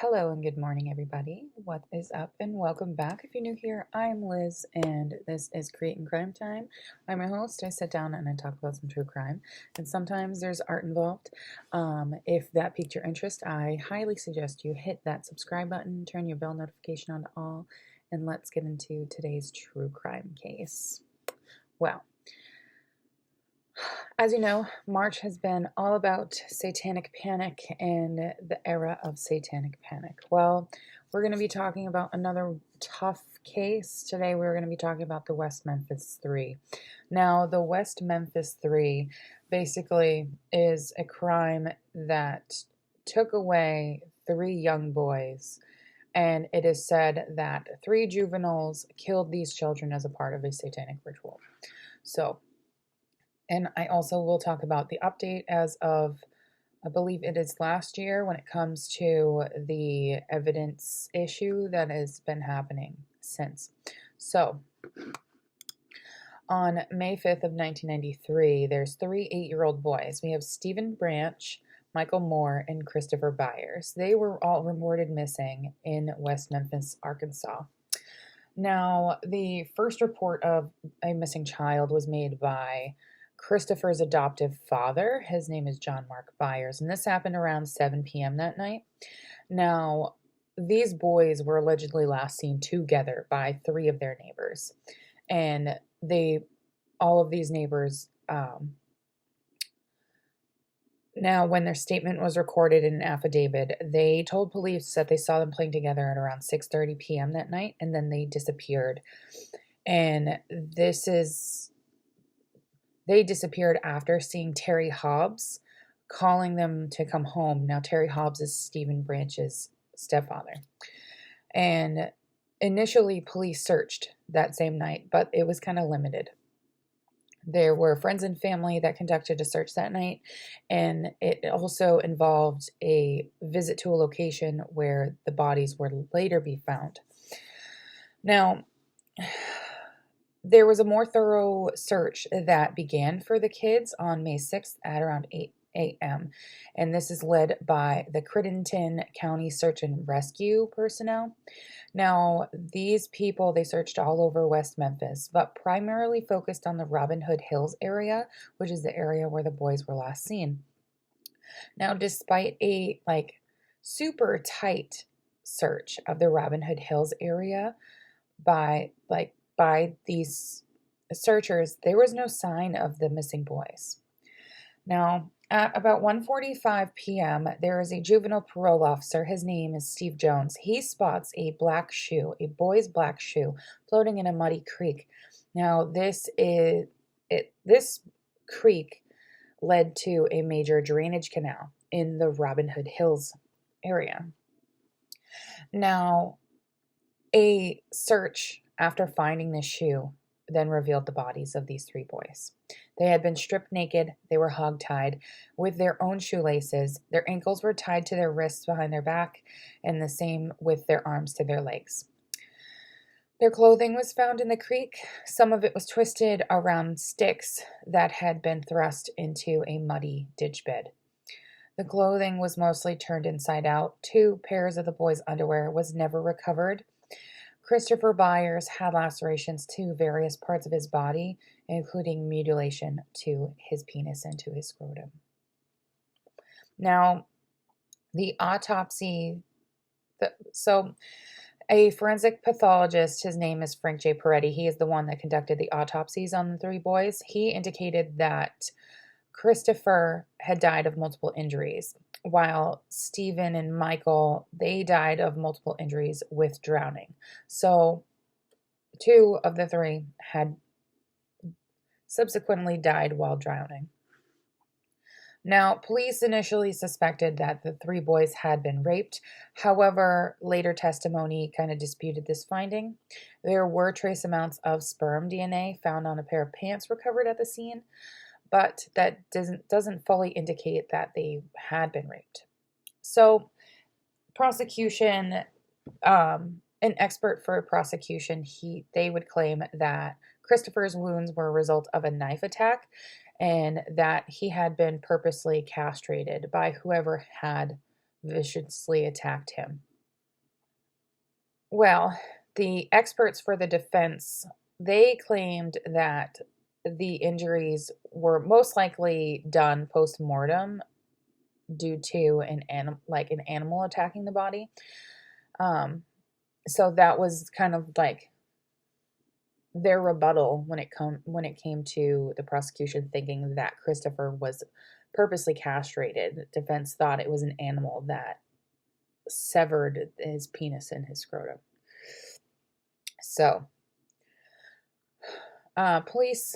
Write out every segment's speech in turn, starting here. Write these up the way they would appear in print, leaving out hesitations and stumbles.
Hello and good morning, everybody. What is up, and welcome back. If you're new here, I'm Liz, and this is Creating Crime Time. I'm your host. I sit down and I talk about some true crime, and sometimes there's art involved. If that piqued your interest, I highly suggest you hit that subscribe button, turn your bell notification on to all, and let's get into today's true crime case. Well, as you know, March has been all about satanic panic and the era of satanic panic. Well, we're going to be talking about another tough case. Today we're going to be talking about the West Memphis Three. Now, the West Memphis Three basically is a crime that took away 3 young boys, and it is said that 3 juveniles killed these children as a part of a satanic ritual. And I also will talk about the update as of, I believe it is last year, when it comes to the evidence issue that has been happening since. So, on May 5th of 1993, there's 3 8-year-old boys. We have Stephen Branch, Michael Moore, and Christopher Byers. They were all reported missing in West Memphis, Arkansas. Now, the first report of a missing child was made by Christopher's adoptive father. His name is John Mark Byers, and this happened around 7 p.m. that night. Now, these boys were allegedly last seen together by 3 of their neighbors, and all of these neighbors, now, when their statement was recorded in an affidavit, they told police that they saw them playing together at around 6:30 p.m. that night, and then they disappeared. And they disappeared after seeing Terry Hobbs calling them to come home. Now, Terry Hobbs is Stephen Branch's stepfather. And initially, police searched that same night, but it was kind of limited. There were friends and family that conducted a search that night, and it also involved a visit to a location where the bodies would later be found. Now, there was a more thorough search that began for the kids on May 6th at around 8 a.m., and this is led by the Crittenden County Search and Rescue personnel. Now, these people, they searched all over West Memphis, but primarily focused on the Robin Hood Hills area, which is the area where the boys were last seen. Now, despite a super tight search of the Robin Hood Hills area by these searchers, there was no sign of the missing boys. Now, at about 1:45 p.m., there is a juvenile parole officer. His name is Steve Jones. He spots a boy's black shoe, floating in a muddy creek. Now, this creek led to a major drainage canal in the Robin Hood Hills area. Now, a search after finding this shoe then revealed the bodies of these 3 boys. They had been stripped naked. They were hog-tied with their own shoelaces. Their ankles were tied to their wrists behind their back, and the same with their arms to their legs. Their clothing was found in the creek. Some of it was twisted around sticks that had been thrust into a muddy ditch bed. The clothing was mostly turned inside out. 2 pairs of the boys' underwear was never recovered. Christopher Byers had lacerations to various parts of his body, including mutilation to his penis and to his scrotum. Now, the autopsy, so a forensic pathologist, his name is Frank J. Peretti, he is the one that conducted the autopsies on the 3 boys. He indicated that Christopher had died of multiple injuries, while Stephen and Michael, they died of multiple injuries with drowning. So 2 of the 3 had subsequently died while drowning. Now, police initially suspected that the 3 boys had been raped. However, later testimony kind of disputed this finding. There were trace amounts of sperm DNA found on a pair of pants recovered at the scene, but that doesn't fully indicate that they had been raped. So, prosecution, an expert for prosecution, they would claim that Christopher's wounds were a result of a knife attack, and that he had been purposely castrated by whoever had viciously attacked him. Well, the experts for the defense, they claimed that the injuries were most likely done post-mortem due to an animal attacking the body. So that was kind of like their rebuttal when it came to the prosecution thinking that Christopher was purposely castrated. The defense thought it was an animal that severed his penis and his scrotum. So, police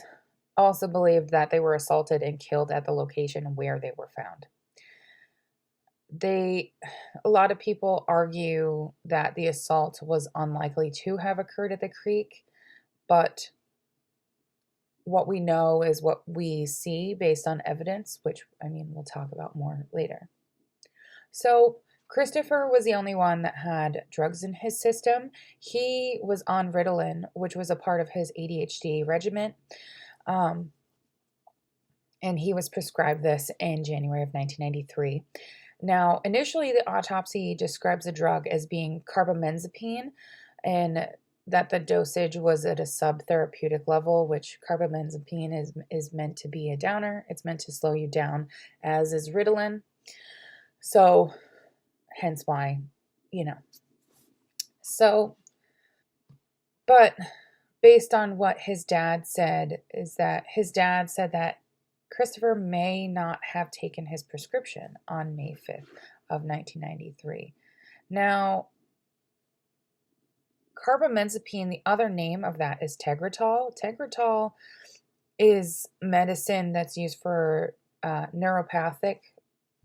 also believed that they were assaulted and killed at the location where they were found. A lot of people argue that the assault was unlikely to have occurred at the creek, but what we know is what we see based on evidence, which, we'll talk about more later. So, Christopher was the only one that had drugs in his system. He was on Ritalin, which was a part of his ADHD regimen. And he was prescribed this in January of 1993. Now, initially, the autopsy describes the drug as being carbamazepine, and that the dosage was at a subtherapeutic level, which carbamazepine is meant to be a downer. It's meant to slow you down, as is Ritalin. So, hence why, So, but based on what his dad said, that Christopher may not have taken his prescription on May 5th of 1993. Now, carbamazepine, the other name of that is Tegretol. Tegretol is medicine that's used for neuropathic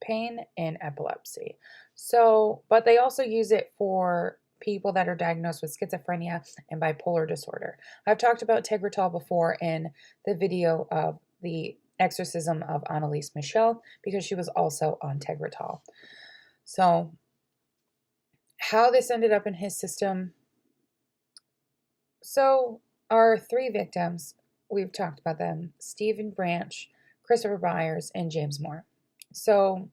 pain and epilepsy. So, but they also use it for people that are diagnosed with schizophrenia and bipolar disorder. I've talked about Tegretol before in the video of the exorcism of Annalise Michel because she was also on Tegretol. So, how this ended up in his system. So, our three victims, we've talked about them: Stephen Branch, Christopher Byers, and James Moore. So,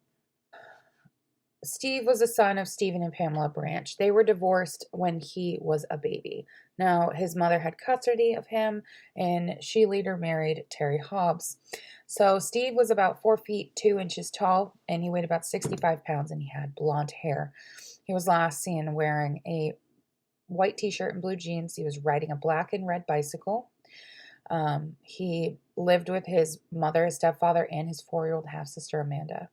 Steve was the son of Stephen and Pamela Branch. They were divorced when he was a baby. Now, his mother had custody of him, and she later married Terry Hobbs. So, Steve was about 4 feet 2 inches tall, and he weighed about 65 pounds, and he had blonde hair. He was last seen wearing a white t-shirt and blue jeans. He was riding a black and red bicycle. He lived with his mother, his stepfather, and his 4-year-old half-sister, Amanda.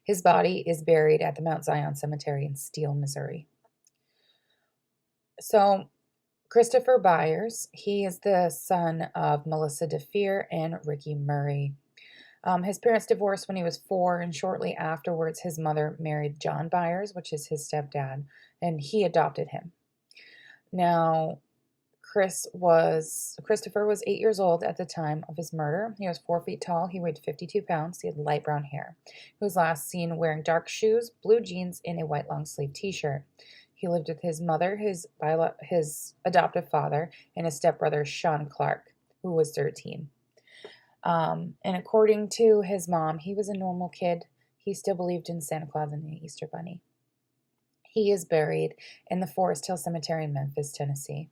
His body is buried at the Mount Zion Cemetery in Steele, Missouri. So, Christopher Byers, he is the son of Melissa DeFeer and Ricky Murray. His parents divorced when he was 4, and shortly afterwards, his mother married John Byers, which is his stepdad, and he adopted him. Now, Christopher was 8 years old at the time of his murder. He was 4 feet tall. He weighed 52 pounds. He had light brown hair. He was last seen wearing dark shoes, blue jeans, and a white long-sleeve t-shirt. He lived with his mother, his adoptive father, and his stepbrother, Sean Clark, who was 13. And according to his mom, he was a normal kid. He still believed in Santa Claus and the Easter Bunny. He is buried in the Forest Hill Cemetery in Memphis, Tennessee.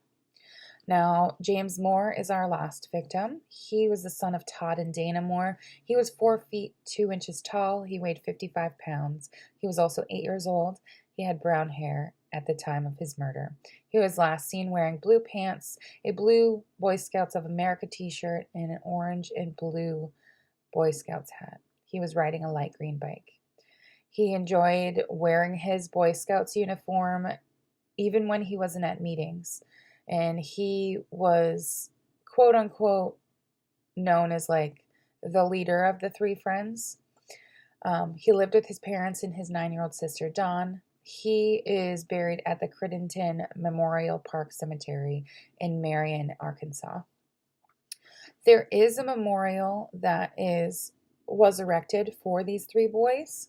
Now, James Moore is our last victim. He was the son of Todd and Dana Moore. He was 4 feet 2 inches tall. He weighed 55 pounds. He was also 8 years old. He had brown hair at the time of his murder. He was last seen wearing blue pants, a blue Boy Scouts of America t-shirt, and an orange and blue Boy Scouts hat. He was riding a light green bike. He enjoyed wearing his Boy Scouts uniform even when he wasn't at meetings. And he was, quote unquote, known as like the leader of the three friends. He lived with his parents and his 9-year-old sister, Dawn. He is buried at the Crittenden Memorial Park Cemetery in Marion, Arkansas. There is a memorial that was erected for these three boys.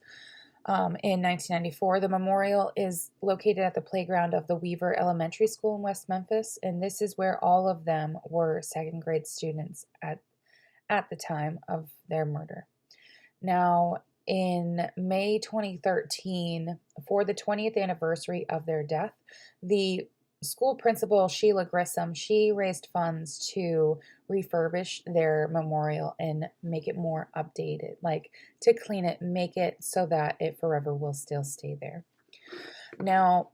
In 1994, the memorial is located at the playground of the Weaver Elementary School in West Memphis, and this is where all of them were second grade students at the time of their murder. Now, in May 2013, for the 20th anniversary of their death, the school principal, Sheila Grissom, she raised funds to refurbish their memorial and make it more updated, like to clean it, make it so that it forever will still stay there. Now,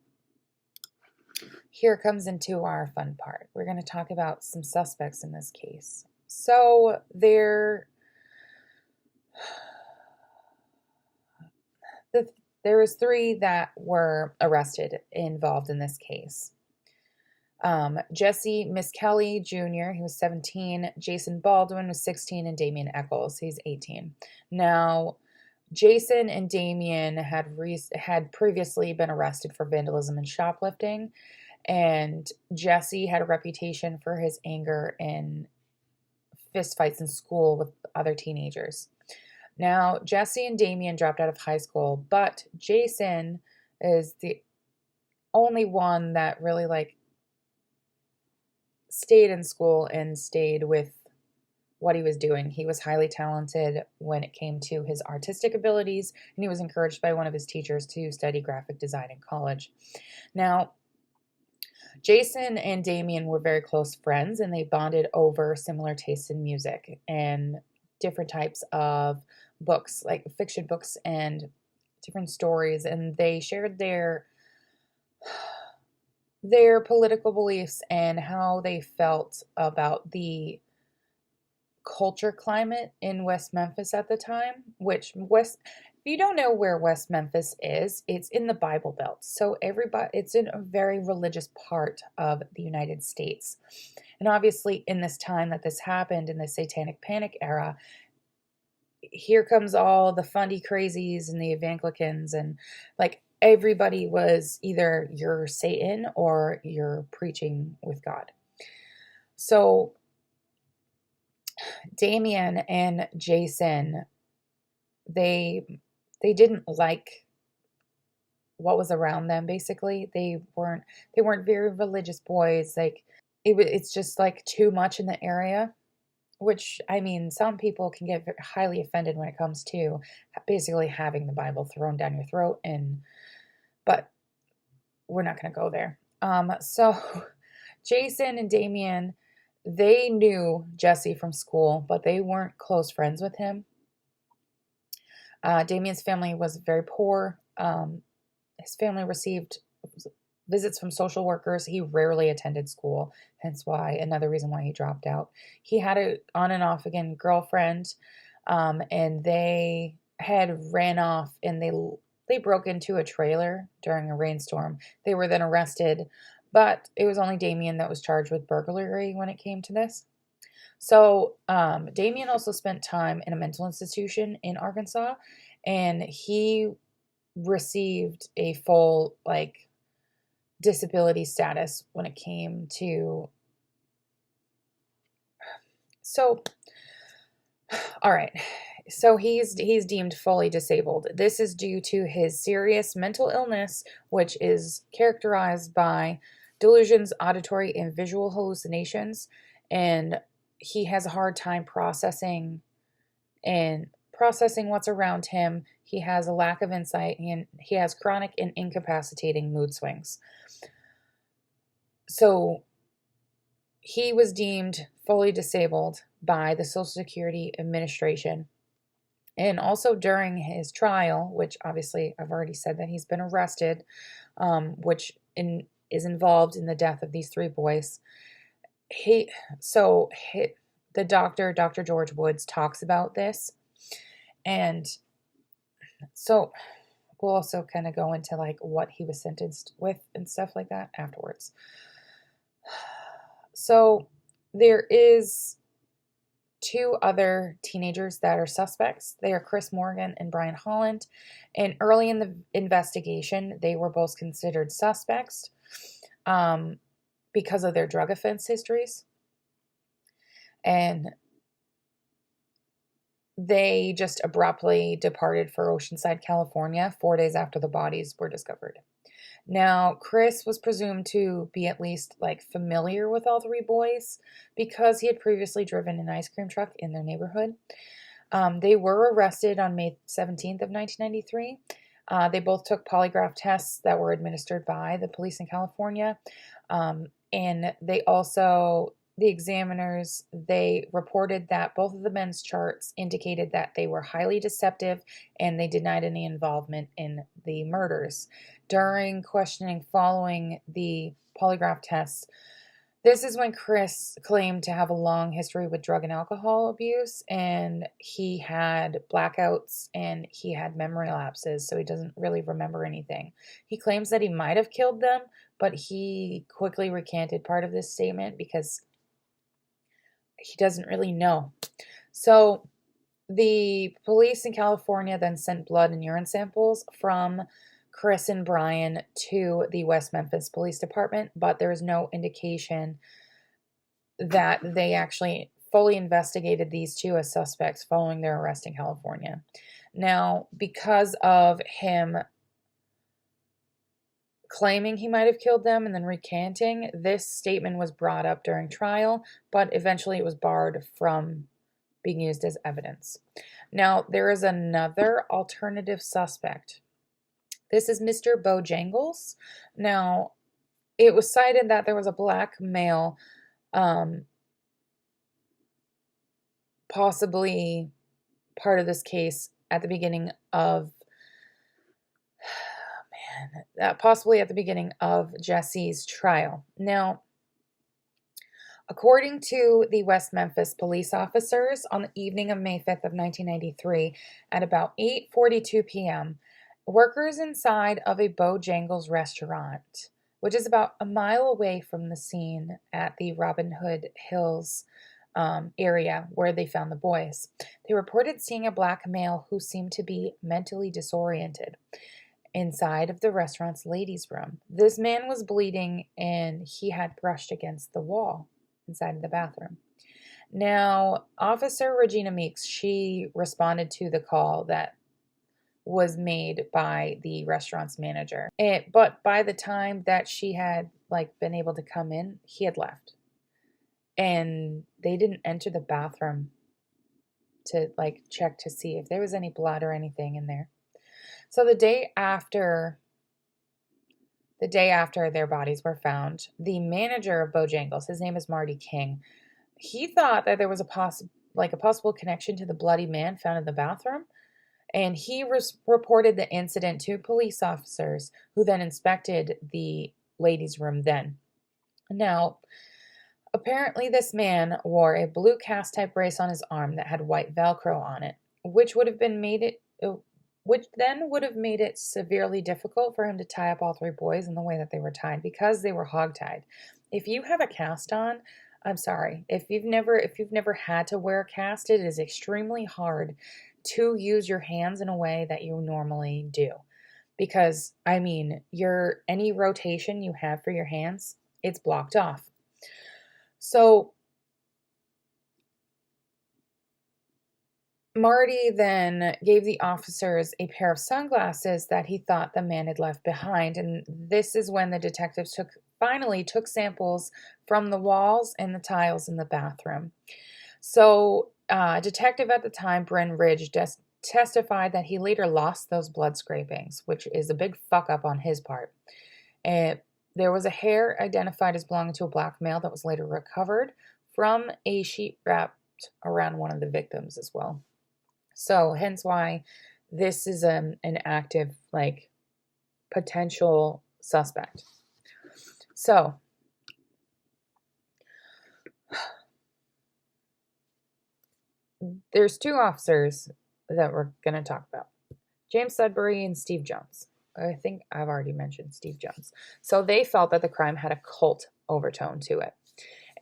here comes into our fun part. We're going to talk about some suspects in this case. So there was 3 that were arrested involved in this case. Jesse Miskelly Jr., he was 17, Jason Baldwin was 16, and Damien Echols, he's 18. Now, Jason and Damien had previously been arrested for vandalism and shoplifting, and Jesse had a reputation for his anger and fistfights in school with other teenagers. Now, Jesse and Damien dropped out of high school, but Jason is the only one that really stayed in school and stayed with what he was doing. He was highly talented when it came to his artistic abilities, and he was encouraged by one of his teachers to study graphic design in college. Now, Jason and Damien were very close friends, and they bonded over similar tastes in music and different types of books, like fiction books and different stories, and they shared their political beliefs and how they felt about the culture climate in West Memphis at the time, if you don't know where West Memphis is, it's in the Bible Belt. So it's in a very religious part of the United States. And obviously in this time that this happened, in the Satanic Panic era, here comes all the fundy crazies and the Evangelicans, and everybody was either you're Satan or you're preaching with God. So Damien and Jason, they didn't like what was around them. Basically, they weren't very religious boys. It's just too much in the area, which, I mean, some people can get highly offended when it comes to basically having the Bible thrown down your throat, but we're not going to go there. So Jason and Damien, they knew Jesse from school, but they weren't close friends with him. Damien's family was very poor. His family received visits from social workers. He rarely attended school, hence another reason why he dropped out. He had a on and off again girlfriend, and they had ran off, and they broke into a trailer during a rainstorm. They were then arrested, but it was only Damien that was charged with burglary when it came to this. So Damien also spent time in a mental institution in Arkansas, and he received a full disability status when it came to. So, all right. So he's deemed fully disabled. This is due to his serious mental illness, which is characterized by delusions, auditory and visual hallucinations, and he has a hard time processing what's around him. He has a lack of insight, and he has chronic and incapacitating mood swings. So he was deemed fully disabled by the Social Security Administration. And also during his trial, which obviously I've already said that he's been arrested, which is involved in the death of these 3 boys. The doctor, Dr. George Woods, talks about this. And so we'll also kind of go into what he was sentenced with and stuff like that afterwards. So there is 2 other teenagers that are suspects. They are Chris Morgan and Brian Holland. And early in the investigation, they were both considered suspects because of their drug offense histories. And they just abruptly departed for Oceanside, California, 4 days after the bodies were discovered. Now, Chris was presumed to be at least familiar with all 3 boys because he had previously driven an ice cream truck in their neighborhood. They were arrested on May 17th of 1993. They both took polygraph tests that were administered by the police in California. And they also, the examiners, they reported that both of the men's charts indicated that they were highly deceptive and they denied any involvement in the murders. During questioning following the polygraph tests, this is when Chris claimed to have a long history with drug and alcohol abuse, and he had blackouts and he had memory lapses, so he doesn't really remember anything. He claims that he might have killed them, but he quickly recanted part of this statement because he doesn't really know. So the police in California then sent blood and urine samples from Chris and Brian to the West Memphis Police Department, but there is no indication that they actually fully investigated these two as suspects following their arrest in California. Now, because of him claiming he might have killed them and then recanting, this statement was brought up during trial, but eventually it was barred from being used as evidence. Now, there is another alternative suspect. This is Mr. Bojangles. Now, it was cited that there was a black male, possibly part of this case at the beginning of, possibly at the beginning of Jesse's trial. Now, according to the West Memphis police officers, on the evening of May 5th of 1993, at about 8:42 p.m., workers inside of a Bojangles restaurant, which is about a mile away from the scene at the Robin Hood Hills area where they found the boys, they reported seeing a black male who seemed to be mentally disoriented inside of the restaurant's ladies' room. This man was bleeding and he had brushed against the wall inside of the bathroom. Now, Officer Regina Meeks, she responded to the call that was made by the restaurant's manager. But by the time that she had been able to come in, he had left. And they didn't enter the bathroom to check to see if there was any blood or anything in there. So the day after their bodies were found, the manager of Bojangles, his name is Marty King, he thought that there was a possible connection to the bloody man found in the bathroom. And he reported the incident to police officers who then inspected the ladies' room then. Now, apparently this man wore a blue cast-type brace on his arm that had white Velcro on it, which then would have made it severely difficult for him to tie up all three boys in the way that they were tied because they were hog-tied. If you have a cast on, I'm sorry. If you've never had to wear a cast, it is extremely hard to use your hands in a way that you normally do. Because, any rotation you have for your hands, it's blocked off. So, Marty then gave the officers a pair of sunglasses that he thought the man had left behind, and this is when the detectives finally took samples from the walls and the tiles in the bathroom. So, detective at the time, Bryn Ridge, testified that he later lost those blood scrapings, which is a big fuck up on his part. And there was a hair identified as belonging to a black male that was later recovered from a sheet wrapped around one of the victims as well. So, hence why this is an active, potential suspect. So, there's two officers that we're going to talk about. James Sudbury and Steve Jones. I think I've already mentioned Steve Jones. So they felt that the crime had a cult overtone to it.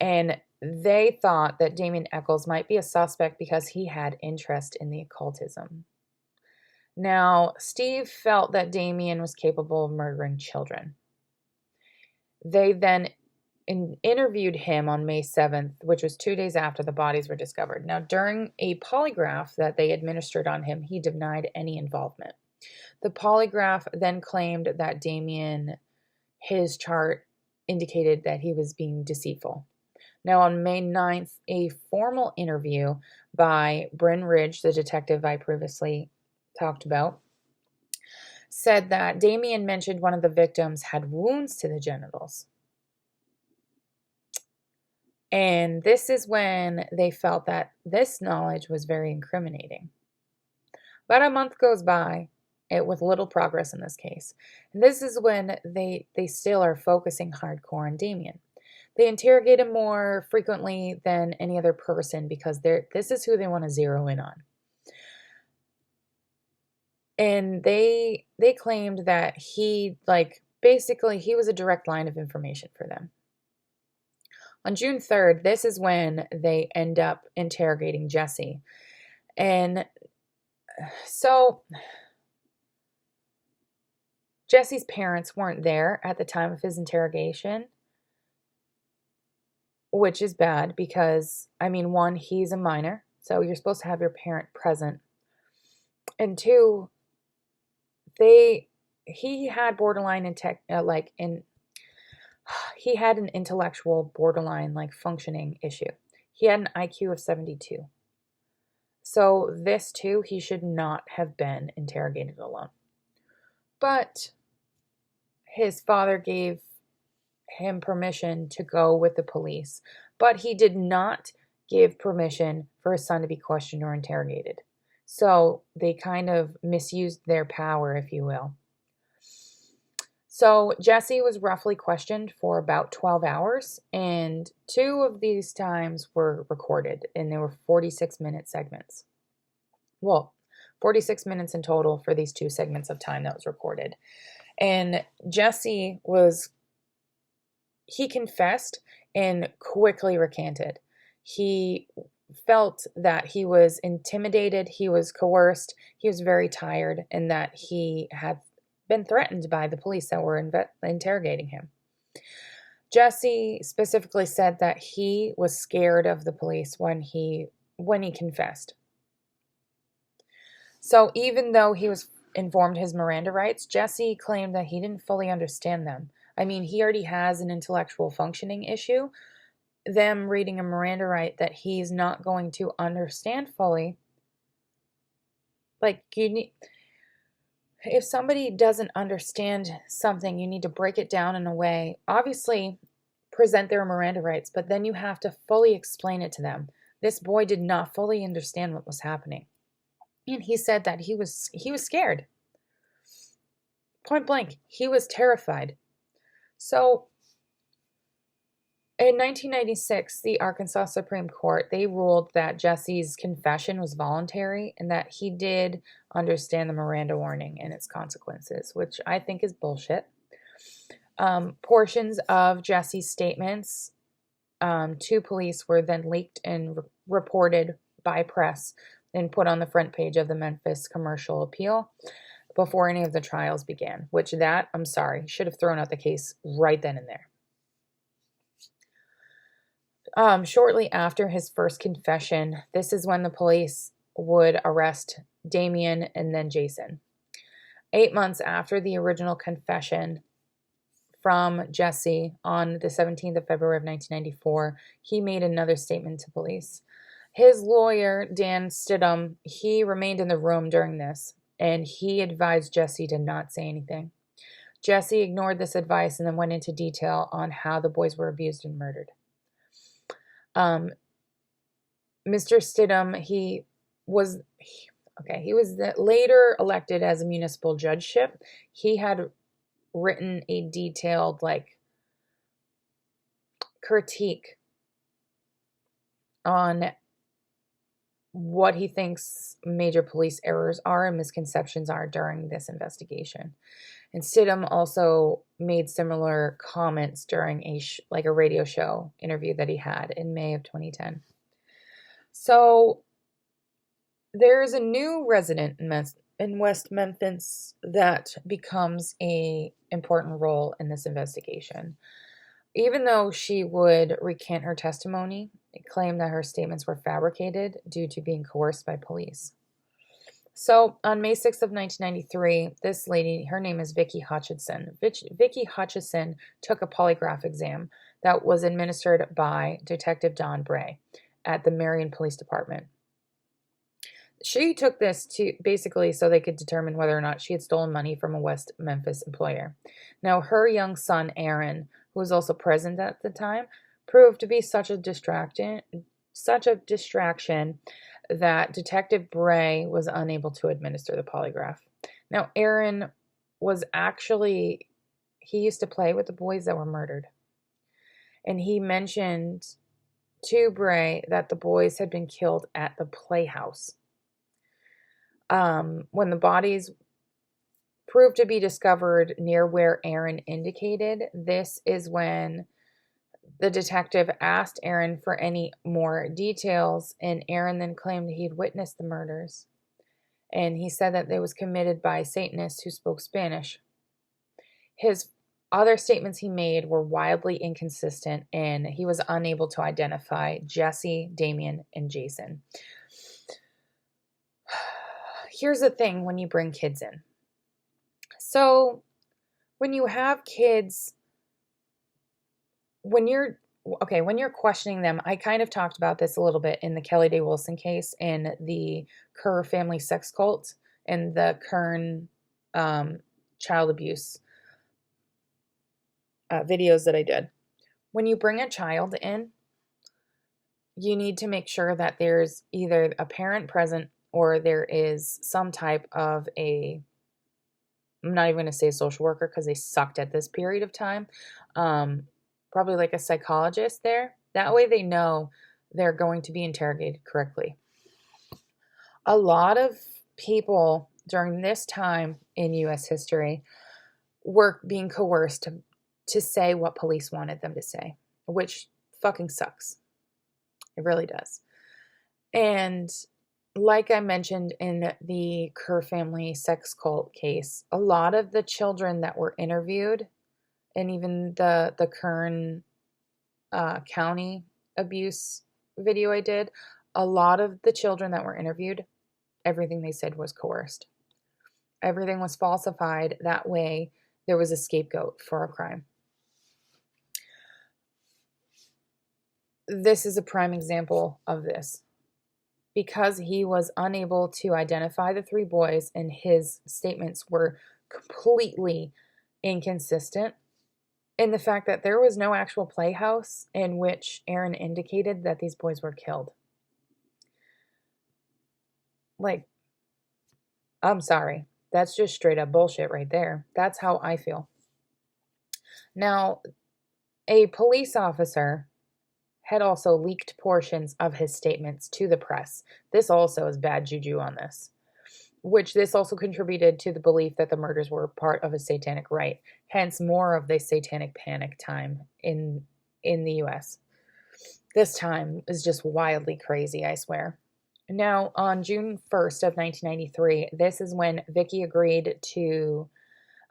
And they thought that Damien Echols might be a suspect because he had interest in the occultism. Now, Steve felt that Damien was capable of murdering children. They then interviewed him on May 7th, which was 2 days after the bodies were discovered. Now, during a polygraph that they administered on him, he denied any involvement. The polygraph then claimed that Damien, his chart indicated that he was being deceitful. Now, on May 9th, a formal interview by Bryn Ridge, the detective I previously talked about, said that Damien mentioned one of the victims had wounds to the genitals. And this is when they felt that this knowledge was very incriminating. About a month goes by with little progress in this case. And this is when they still are focusing hardcore on Damien. They interrogate him more frequently than any other person because this is who they want to zero in on. And they claimed that basically he was a direct line of information for them. On June 3rd, this is when they end up interrogating Jesse. And so Jesse's parents weren't there at the time of his interrogation, which is bad because, one, he's a minor, so you're supposed to have your parent present. And two, he had borderline he had an intellectual borderline functioning issue. He had an IQ of 72. So this too, he should not have been interrogated alone. But his father gave him permission to go with the police, but he did not give permission for his son to be questioned or interrogated. So they kind of misused their power, if you will. So Jesse was roughly questioned for about 12 hours, and 2 of these times were recorded, and they were 46-minute segments. Well, 46 minutes in total for these 2 segments of time that was recorded. And Jesse he confessed and quickly recanted. He felt that he was intimidated, he was coerced, he was very tired, and that he had been threatened by the police that were interrogating him. Jesse specifically said that he was scared of the police when he confessed. So even though he was informed his Miranda rights, Jesse claimed that he didn't fully understand them. He already has an intellectual functioning issue. Them reading a Miranda right that he's not going to understand fully. If somebody doesn't understand something, you need to break it down in a way, obviously present their Miranda rights, but then you have to fully explain it to them. This boy did not fully understand what was happening. And he said that he was scared. Point blank, he was terrified. So in 1996, the Arkansas Supreme Court, they ruled that Jesse's confession was voluntary and that he did understand the Miranda warning and its consequences, which I think is bullshit. Portions of Jesse's statements to police were then leaked and reported by press and put on the front page of the Memphis Commercial Appeal before any of the trials began, which I'm sorry, should have thrown out the case right then and there. Shortly after his first confession, this is when the police would arrest Damien and then Jason. 8 months after the original confession from Jesse on the 17th of February of 1994, he made another statement to police. His lawyer, Dan Stidham, he remained in the room during this, and he advised Jesse to not say anything. Jesse ignored this advice and then went into detail on how the boys were abused and murdered. Mr. Stidham, he was later elected as a municipal judgeship. He had written a detailed critique on what he thinks major police errors are and misconceptions are during this investigation. And Stidham also made similar comments during a radio show interview that he had in May of 2010. So there's a new resident in West Memphis that becomes an important role in this investigation. Even though she would recant her testimony, claim that her statements were fabricated due to being coerced by police. So on May 6th of 1993, this lady, her name is Vicki Hutchinson. Vicki Hutchinson took a polygraph exam that was administered by Detective Don Bray at the Marion Police Department. She took this to basically so they could determine whether or not she had stolen money from a West Memphis employer. Now, her young son, Aaron, who was also present at the time, proved to be such a distraction that Detective Bray was unable to administer the polygraph. Now, Aaron was actually, he used to play with the boys that were murdered. And he mentioned to Bray that the boys had been killed at the playhouse. When the bodies proved to be discovered near where Aaron indicated, this is when the detective asked Aaron for any more details, and Aaron then claimed he'd witnessed the murders. And he said that it was committed by Satanists who spoke Spanish. His other statements he made were wildly inconsistent, and he was unable to identify Jesse, Damien, and Jason. Here's the thing when you bring kids in. So when you have kids, when you're questioning them, I kind of talked about this a little bit in the Kelly Day Wilson case and the Kerr family sex cult and the Kern child abuse videos that I did. When you bring a child in, you need to make sure that there's either a parent present or there is some type of I'm not even going to say a social worker because they sucked at this period of time. Probably like a psychologist there. That way they know they're going to be interrogated correctly. A lot of people during this time in U.S. history were being coerced to say what police wanted them to say, which fucking sucks. It really does. And like I mentioned in the Kerr family sex cult case, a lot of the children that were interviewed, and even the Kern county abuse video I did, a lot of the children that were interviewed, everything they said was coerced. Everything was falsified. That way, there was a scapegoat for a crime. This is a prime example of this. Because he was unable to identify the three boys and his statements were completely inconsistent, in the fact that there was no actual playhouse in which Aaron indicated that these boys were killed. Like, I'm sorry. That's just straight up bullshit right there. That's how I feel. Now, a police officer had also leaked portions of his statements to the press. This also is bad juju on this, which this also contributed to the belief that the murders were part of a satanic rite, hence more of the satanic panic time in the U.S. This time is just wildly crazy, I swear. Now, on June 1st of 1993, this is when Vicky agreed to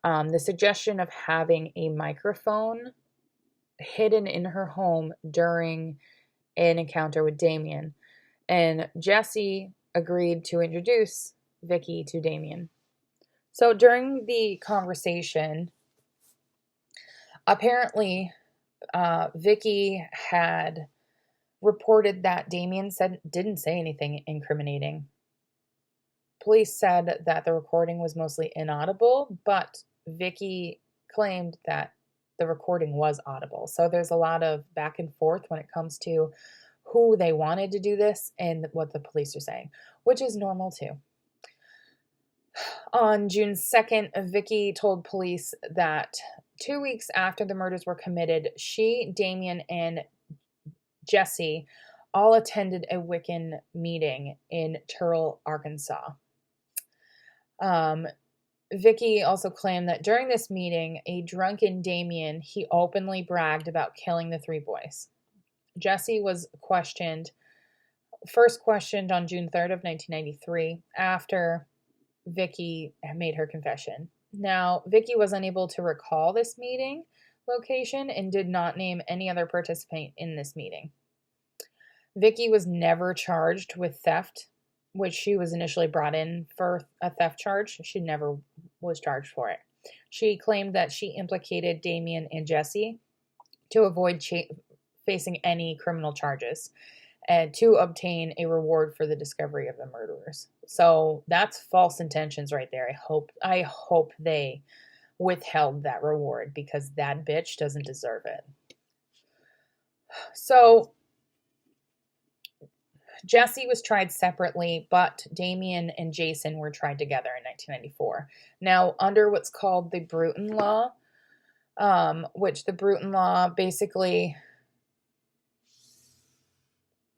the suggestion of having a microphone hidden in her home during an encounter with Damien. And Jesse agreed to introduce Vicky to Damien. So during the conversation, apparently Vicky had reported that Damien didn't say anything incriminating. Police said that the recording was mostly inaudible, but Vicky claimed that the recording was audible. So there's a lot of back and forth when it comes to who they wanted to do this and what the police are saying, which is normal too. On June 2nd, Vicky told police that 2 weeks after the murders were committed, she, Damien, and Jesse all attended a Wiccan meeting in Turrell, Arkansas. Vicky also claimed that during this meeting, a drunken Damien, he openly bragged about killing the three boys. Jesse was first questioned on June 3rd of 1993 after Vicky made her confession. Now, Vicky was unable to recall this meeting location and did not name any other participant in this meeting. Vicky was never charged with theft, which she was initially brought in for a theft charge. She never was charged for it. She claimed that she implicated Damien and Jesse to avoid facing any criminal charges and to obtain a reward for the discovery of the murderers. So that's false intentions right there. I hope they withheld that reward because that bitch doesn't deserve it. So Jesse was tried separately, but Damien and Jason were tried together in 1994. Now, under what's called the Bruton Law, which the Bruton Law basically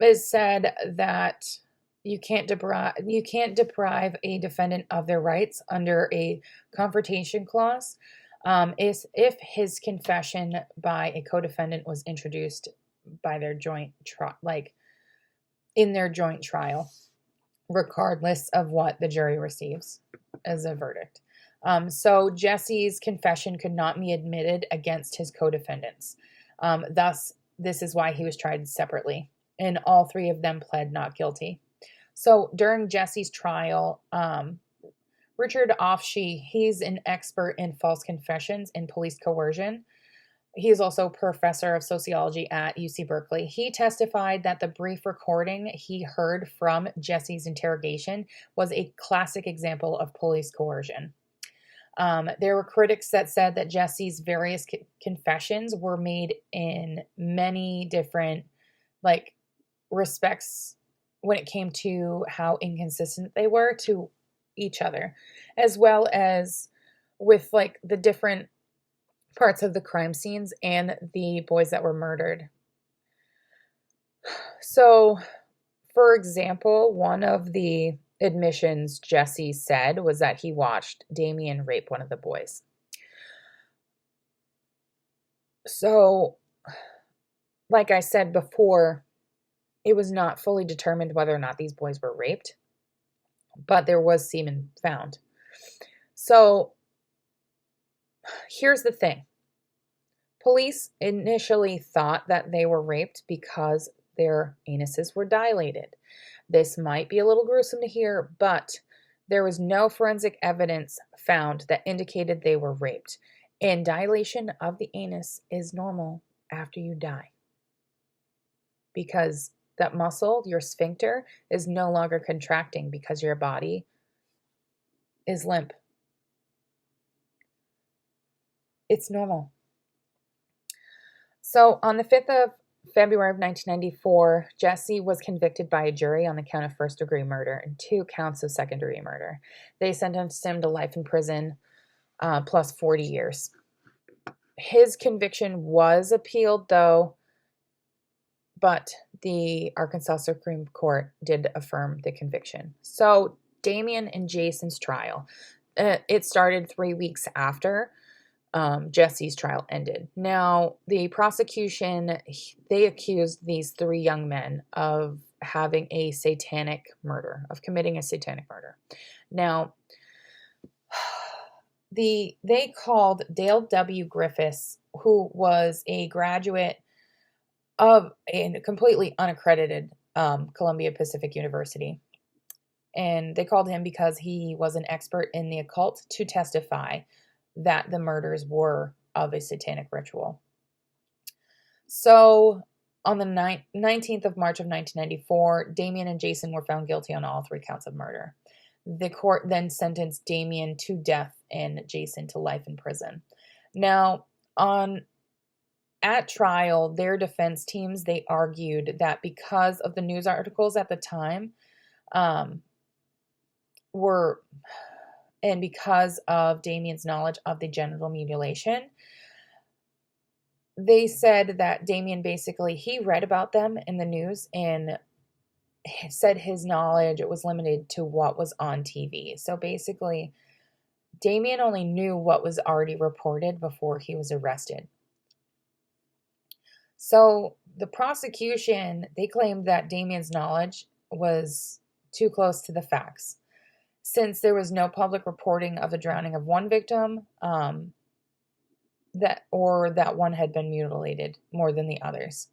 is said that you can't deprive a defendant of their rights under a confrontation clause is if his confession by a co-defendant was introduced by their joint in their joint trial, regardless of what the jury receives as a verdict. So Jesse's confession could not be admitted against his co-defendants. Thus, this is why he was tried separately, and all three of them pled not guilty. So during Jesse's trial, Richard Offshee, he's an expert in false confessions and police coercion. He is also a professor of sociology at UC Berkeley. He testified that the brief recording he heard from Jesse's interrogation was a classic example of police coercion. There were critics that said that Jesse's various confessions were made in many different respects when it came to how inconsistent they were to each other, as well as with the different parts of the crime scenes and the boys that were murdered. So, for example, one of the admissions Jesse said was that he watched Damien rape one of the boys. So, like I said before, it was not fully determined whether or not these boys were raped, but there was semen found. So, here's the thing. Police initially thought that they were raped because their anuses were dilated. This might be a little gruesome to hear, but there was no forensic evidence found that indicated they were raped. And dilation of the anus is normal after you die, because that muscle, your sphincter, is no longer contracting because your body is limp. It's normal. So on the 5th of February of 1994, Jesse was convicted by a jury on the count of first-degree murder and 2 counts of second-degree murder. They sentenced him to life in prison plus 40 years. His conviction was appealed, though, but the Arkansas Supreme Court did affirm the conviction. So Damien and Jason's trial, it started 3 weeks after Jesse's trial ended. Now, the prosecution, they accused these 3 young men of having a satanic murder, of committing a satanic murder. Now, they called Dale W. Griffiths, who was a graduate of a completely unaccredited Columbia Pacific University. And they called him because he was an expert in the occult to testify that the murders were of a satanic ritual. So on the 19th of March of 1994, Damien and Jason were found guilty on all 3 counts of murder. The court then sentenced Damien to death and Jason to life in prison. Now, at trial, their defense teams, they argued that because of the news articles at the time and because of Damien's knowledge of the genital mutilation, they said that Damien basically, he read about them in the news and said his knowledge was limited to what was on TV. So basically, Damien only knew what was already reported before he was arrested. So the prosecution, they claimed that Damien's knowledge was too close to the facts, since there was no public reporting of the drowning of one victim, that one had been mutilated more than the others.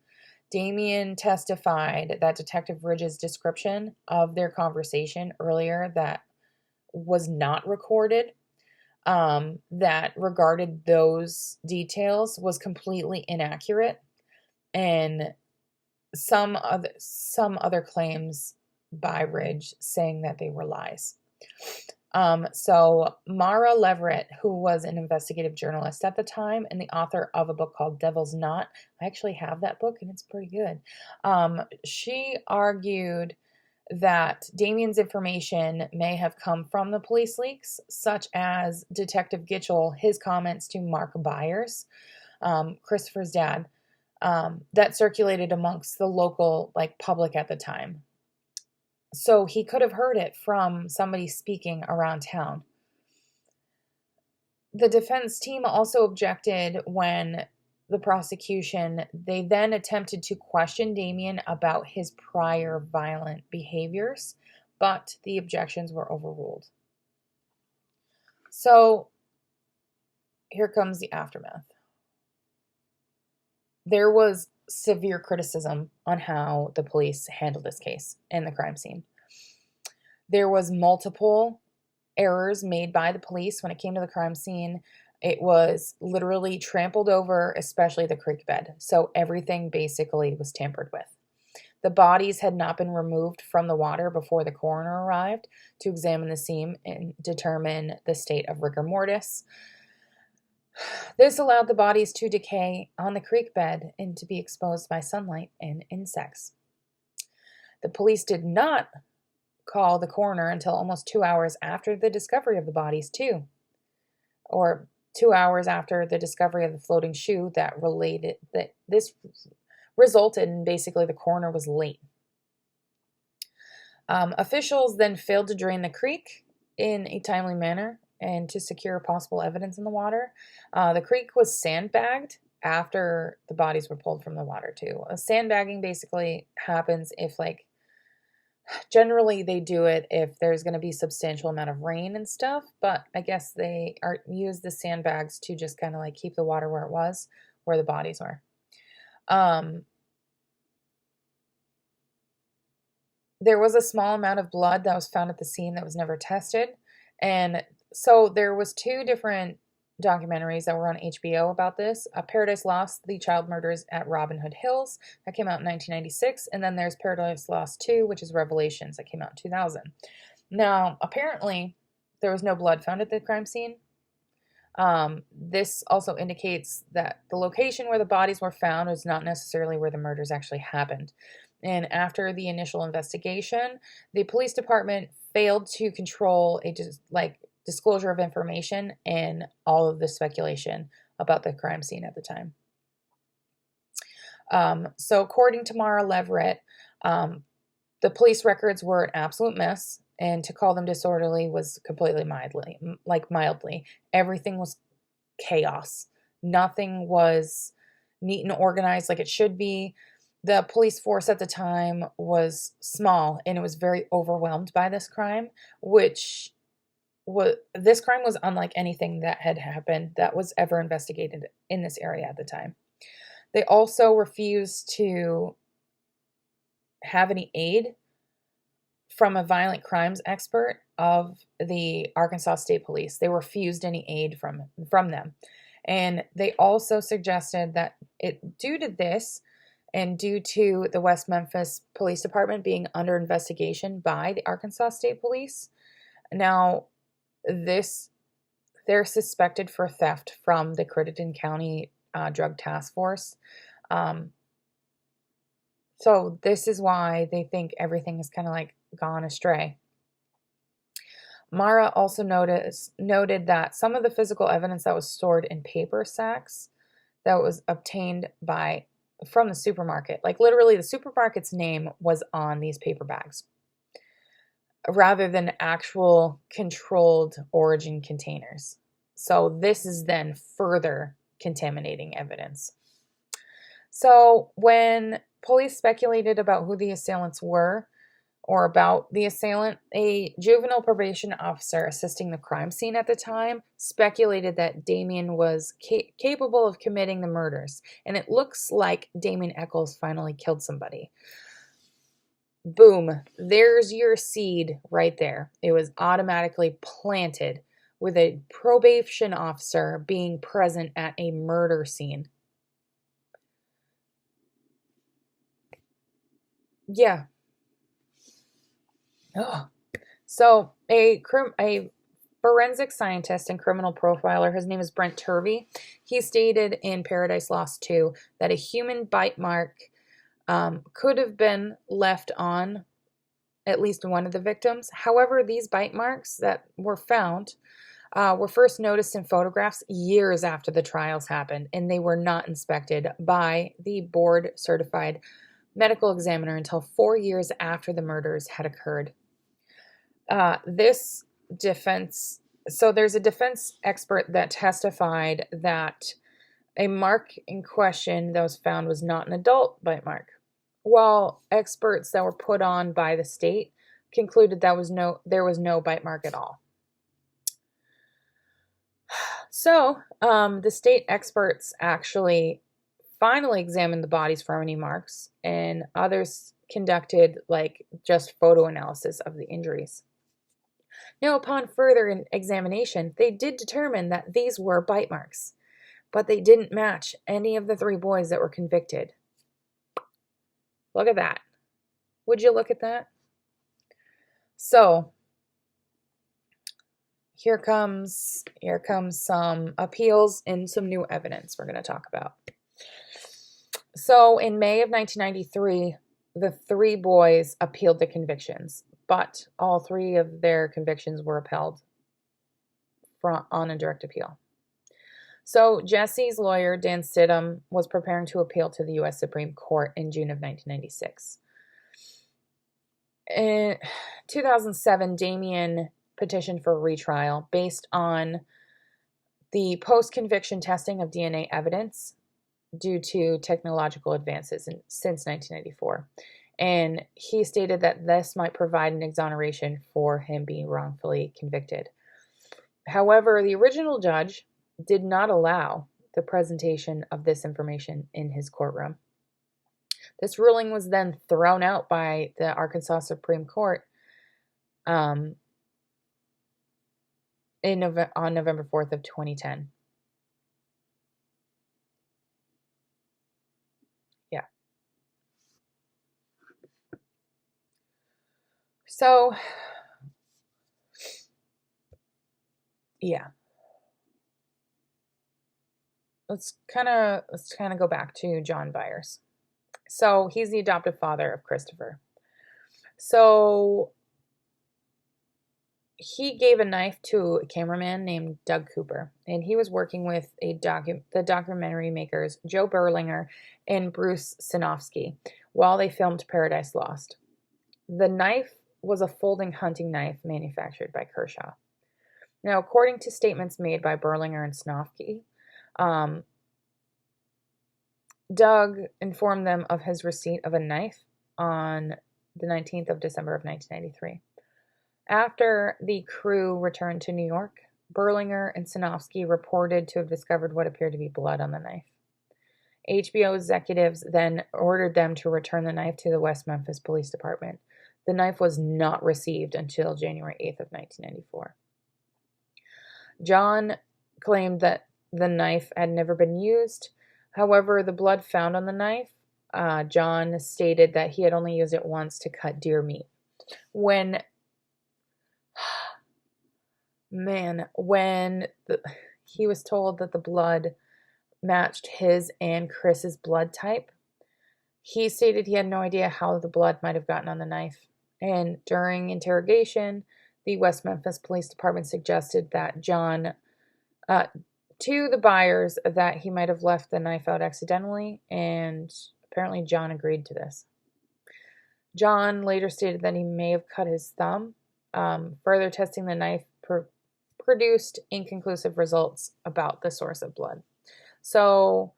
Damien testified that Detective Ridge's description of their conversation earlier that was not recorded. that regarded those details was completely inaccurate, and some other claims by Ridge saying that they were lies. So Mara Leverett, who was an investigative journalist at the time and the author of a book called Devil's Knot, I actually have that book and it's pretty good. She argued that Damien's information may have come from the police leaks, such as Detective Gitchell, his comments to Mark Byers, Christopher's dad, that circulated amongst the local public at the time. So he could have heard it from somebody speaking around town. The defense team also objected when the prosecution, they then attempted to question Damien about his prior violent behaviors, but the objections were overruled. So here comes the aftermath. There was severe criticism on how the police handled this case and the crime scene. There was multiple errors made by the police when it came to the crime scene. It was literally trampled over, especially the creek bed. So everything basically was tampered with. The bodies had not been removed from the water before the coroner arrived to examine the scene and determine the state of rigor mortis. This allowed the bodies to decay on the creek bed and to be exposed by sunlight and insects. The police did not call the coroner until almost 2 hours after the discovery of the bodies, too. Or 2 hours after the discovery of the floating shoe that this resulted in basically the coroner was late. Officials then failed to drain the creek in a timely manner and to secure possible evidence in the water. The creek was sandbagged after the bodies were pulled from the water too. Sandbagging basically happens if generally they do it if there's going to be substantial amount of rain and stuff, but I guess they use the sandbags to just kind of keep the water where it was, where the bodies were. There was a small amount of blood that was found at the scene that was never tested. And so there was 2 different documentaries that were on HBO about this. Paradise Lost, The Child Murders at Robin Hood Hills, that came out in 1996. And then there's Paradise Lost 2, which is Revelations, that came out in 2000. Now, apparently, there was no blood found at the crime scene. This also indicates that the location where the bodies were found was not necessarily where the murders actually happened. And after the initial investigation, the police department failed to control disclosure of information and all of the speculation about the crime scene at the time. So according to Mara Leverett, the police records were an absolute mess, and to call them disorderly was completely mildly. Everything was chaos. Nothing was neat and organized like it should be. The police force at the time was small, and it was very overwhelmed by this crime, this crime was unlike anything that had happened that was ever investigated in this area at the time. They also refused to have any aid from a violent crimes expert of the Arkansas State Police. They refused any aid from them. And they also suggested that due to this, and due to the West Memphis Police Department being under investigation by the Arkansas State Police, now they're suspected for theft from the Crittenden County Drug Task Force. So this is why they think everything is kind of gone astray. Mara also noted that some of the physical evidence that was stored in paper sacks that was obtained from the supermarket, literally the supermarket's name was on these paper bags, rather than actual controlled origin containers. So this is then further contaminating evidence. So when police speculated about who the assailants were, or about the assailant, a juvenile probation officer assisting the crime scene at the time speculated that Damien was capable of committing the murders, and it looks like Damien Echols finally killed somebody. Boom, there's your seed right there. It was automatically planted with a probation officer being present at a murder scene. Yeah. Ugh. So a forensic scientist and criminal profiler, his name is Brent Turvey, he stated in Paradise Lost 2 that a human bite mark could have been left on at least one of the victims. However, these bite marks that were found were first noticed in photographs years after the trials happened, and they were not inspected by the board-certified medical examiner until 4 years after the murders had occurred. There's a defense expert that testified that a mark in question that was found was not an adult bite mark, while experts that were put on by the state concluded there was no bite mark at all. So the state experts actually finally examined the bodies for any marks, and others conducted just photo analysis of the injuries. Now, upon further examination, they did determine that these were bite marks, but they didn't match any of the 3 boys that were convicted. Look at that. Would you look at that? So, here comes some appeals and some new evidence we're going to talk about. So, in May of 1993, the 3 boys appealed the convictions, but all 3 of their convictions were upheld on a direct appeal. So Jesse's lawyer, Dan Stidham, was preparing to appeal to the U.S. Supreme Court in June of 1996. In 2007, Damien petitioned for a retrial based on the post-conviction testing of DNA evidence due to technological advances since 1994. And he stated that this might provide an exoneration for him being wrongfully convicted. However, the original judge did not allow the presentation of this information in his courtroom. This ruling was then thrown out by the Arkansas Supreme Court on November 4th of 2010. Yeah. So, yeah. Let's kind of go back to John Byers. So he's the adoptive father of Christopher. So he gave a knife to a cameraman named Doug Cooper, and he was working with the documentary makers Joe Berlinger and Bruce Sinofsky while they filmed Paradise Lost. The knife was a folding hunting knife manufactured by Kershaw. Now, according to statements made by Berlinger and Sinofsky, Doug informed them of his receipt of a knife on the 19th of December of 1993. After the crew returned to New York, Berlinger and Sinofsky reported to have discovered what appeared to be blood on the knife. HBO executives then ordered them to return the knife to the West Memphis Police Department. The knife was not received until January 8th of 1994. John claimed that the knife had never been used. However, the blood found on the knife, John stated that he had only used it once to cut deer meat. When he was told that the blood matched his and Chris's blood type, he stated he had no idea how the blood might have gotten on the knife. And during interrogation, the West Memphis Police Department suggested that John, to the Byers, that he might have left the knife out accidentally, and apparently John agreed to this. John later stated that he may have cut his thumb. Further testing the knife produced inconclusive results about the source of blood. So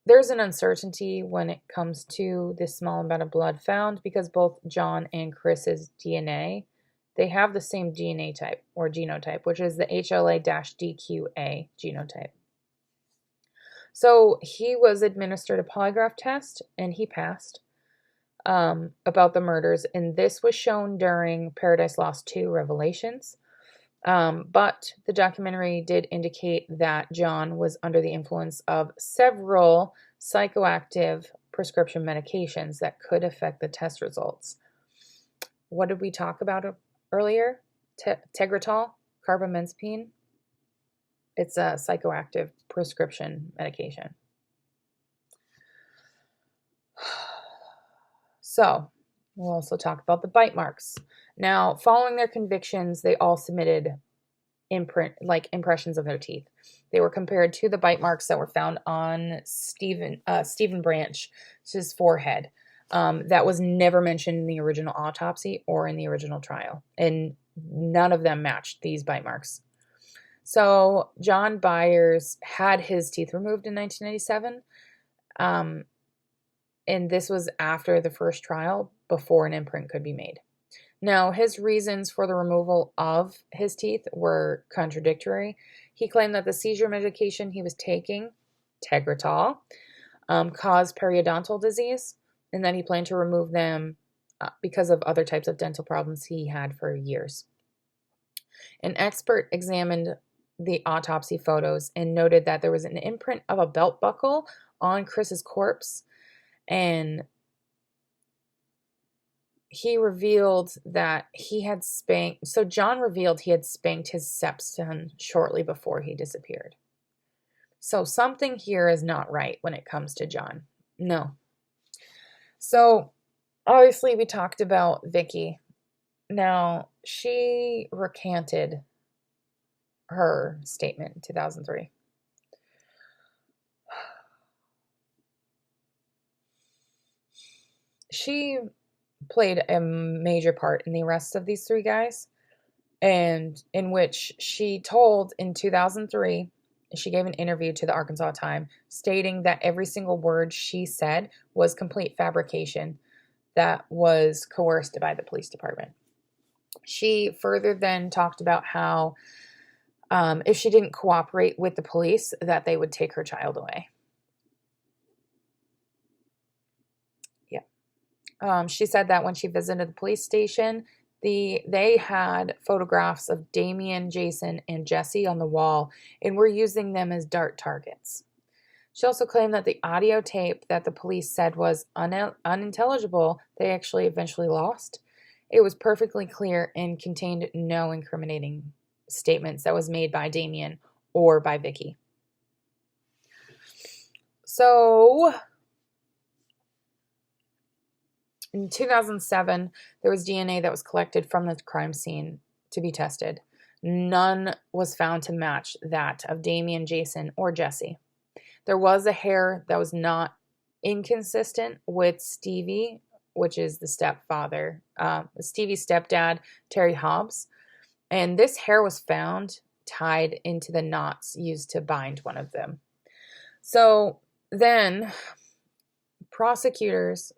there's an uncertainty when it comes to this small amount of blood found, because both John and Chris's DNA, they have the same DNA type or genotype, which is the HLA-DQA genotype. So he was administered a polygraph test, and he passed about the murders, and this was shown during Paradise Lost 2 Revelations. But the documentary did indicate that John was under the influence of several psychoactive prescription medications that could affect the test results. What did we talk about earlier? Tegretol, carbamazepine. It's a psychoactive prescription medication. So, we'll also talk about the bite marks. Now, following their convictions, they all submitted impressions of their teeth. They were compared to the bite marks that were found on Stephen Branch's forehead. That was never mentioned in the original autopsy or in the original trial, and none of them matched these bite marks. So John Byers had his teeth removed in 1997, and this was after the first trial, before an imprint could be made. Now, his reasons for the removal of his teeth were contradictory. He claimed that the seizure medication he was taking, Tegretol, caused periodontal disease, and that he planned to remove them because of other types of dental problems he had for years. An expert examined the autopsy photos and noted that there was an imprint of a belt buckle on Chris's corpse, and he revealed that he had spanked. So John revealed he had spanked his stepson shortly before he disappeared. So something here is not right when it comes to John. No. So obviously we talked about Vicky. Now, she recanted her statement in 2003. She played a major part in the arrest of these three guys, and in which she told in 2003, she gave an interview to the Arkansas Times stating that every single word she said was complete fabrication that was coerced by the police department. She further then talked about how if she didn't cooperate with the police, that they would take her child away. She said that when she visited the police station, they had photographs of Damien, Jason, and Jesse on the wall and were using them as dart targets. She also claimed that the audio tape that the police said was unintelligible, they actually eventually lost. It was perfectly clear and contained no incriminating statements that was made by Damien or by Vicky. So in 2007, there was DNA that was collected from the crime scene to be tested. None was found to match that of Damien, Jason, or Jesse. There was a hair that was not inconsistent with Stevie, which is the stepfather, Stevie's stepdad, Terry Hobbs. And this hair was found tied into the knots used to bind one of them. So then prosecutors,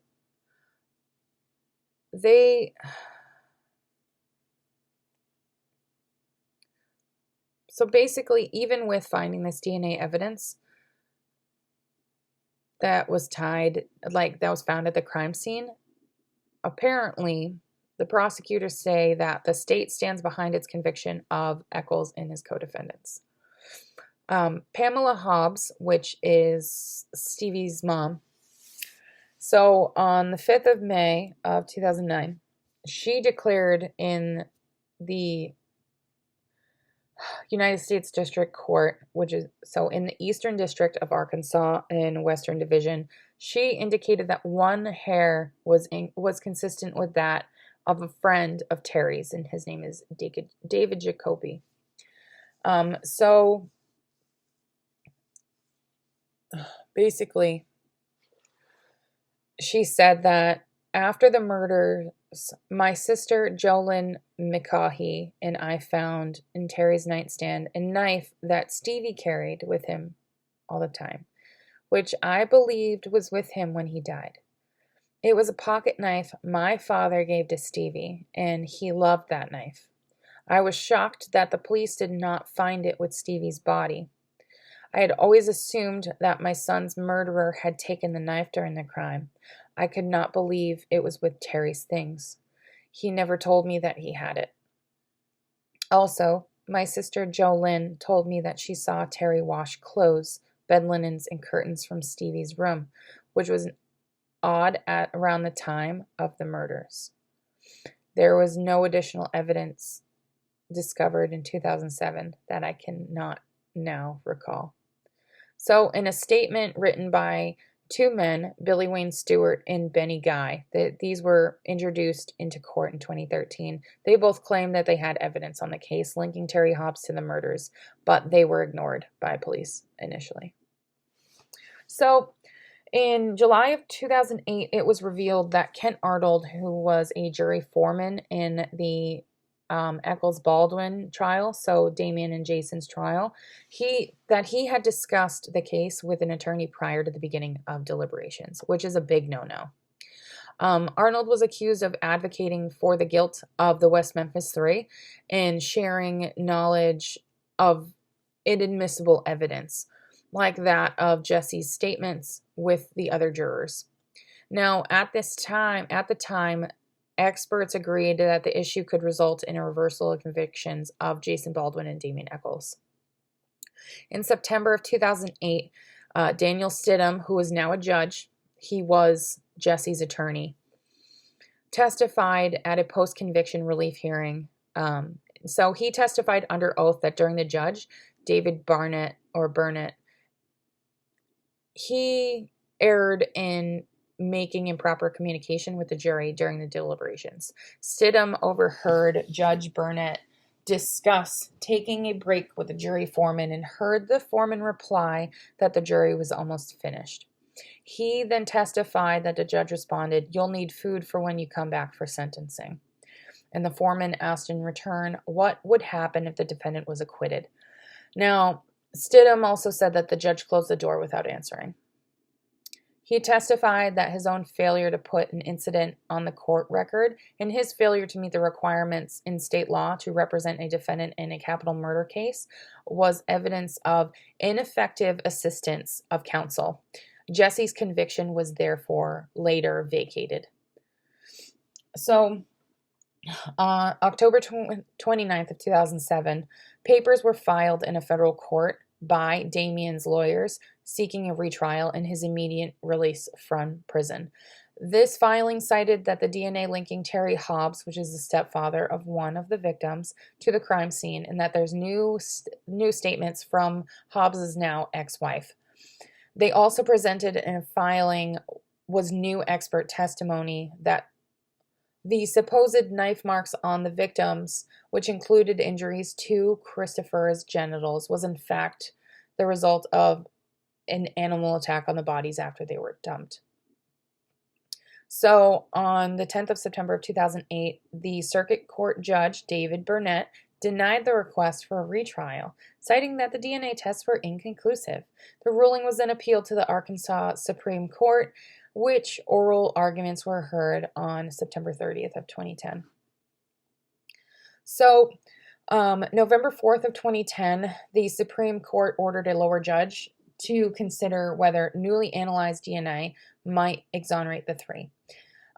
so basically, even with finding this DNA evidence that was tied, like that was found at the crime scene, apparently the prosecutors say that the state stands behind its conviction of Echols and his co-defendants. Pamela Hobbs, which is Stevie's mom, so on the 5th of May of 2009, she declared in the United States District Court, which is so in the Eastern District of Arkansas in Western Division, she indicated that one hair was consistent with that of a friend of Terry's, and his name is David Jacoby. So basically, she said that after the murders, my sister Jolyn McCaughey and I found in Terry's nightstand a knife that Stevie carried with him all the time, which I believed was with him when he died. It was a pocket knife my father gave to Stevie, and he loved that knife. I was shocked that the police did not find it with Stevie's body. I had always assumed that my son's murderer had taken the knife during the crime. I could not believe it was with Terry's things. He never told me that he had it. Also, My sister Jolynn told me that she saw Terry wash clothes, bed linens, and curtains from Stevie's room, which was odd at around the time of the murders. There was no additional evidence discovered in 2007 that I cannot now recall. So, in a statement written by two men, Billy Wayne Stewart and Benny Guy, these were introduced into court in 2013. They both claimed that they had evidence on the case linking Terry Hobbs to the murders, but they were ignored by police initially. So, in July of 2008, it was revealed that Kent Arnold, who was a jury foreman in the Echols Baldwin trial, so Damien and Jason's trial, he had discussed the case with an attorney prior to the beginning of deliberations, which is a big no-no. Arnold was accused of advocating for the guilt of the West Memphis Three and sharing knowledge of inadmissible evidence, like that of Jesse's statements with the other jurors. Now, at the time, experts agreed that the issue could result in a reversal of convictions of Jason Baldwin and Damien Echols. In September of 2008, Daniel Stidham, who is now a judge, he was Jesse's attorney, testified at a post-conviction relief hearing. So he testified under oath that during the judge, David Burnett, he erred in making improper communication with the jury during the deliberations. Stidham overheard Judge Burnett discuss taking a break with the jury foreman and heard the foreman reply that the jury was almost finished. He then testified that the judge responded, "You'll need food for when you come back for sentencing." And the foreman asked in return what would happen if the defendant was acquitted. Now, Stidham also said that the judge closed the door without answering. He testified that his own failure to put an incident on the court record and his failure to meet the requirements in state law to represent a defendant in a capital murder case was evidence of ineffective assistance of counsel. Jesse's conviction was therefore later vacated. So, on October 29th of 2007, papers were filed in a federal court by Damien's lawyers seeking a retrial and his immediate release from prison. This filing cited that the DNA linking Terry Hobbs, which is the stepfather of one of the victims, to the crime scene, and that there's new statements from Hobbs's now ex-wife. They also presented in a filing was new expert testimony that the supposed knife marks on the victims, which included injuries to Christopher's genitals, was in fact the result of an animal attack on the bodies after they were dumped. So on the 10th of September of 2008, the circuit court judge, David Burnett, denied the request for a retrial, citing that the DNA tests were inconclusive. The ruling was then appealed to the Arkansas Supreme Court, which oral arguments were heard on September 30th of 2010. So, November 4th of 2010, the Supreme Court ordered a lower judge to consider whether newly analyzed DNA might exonerate the three.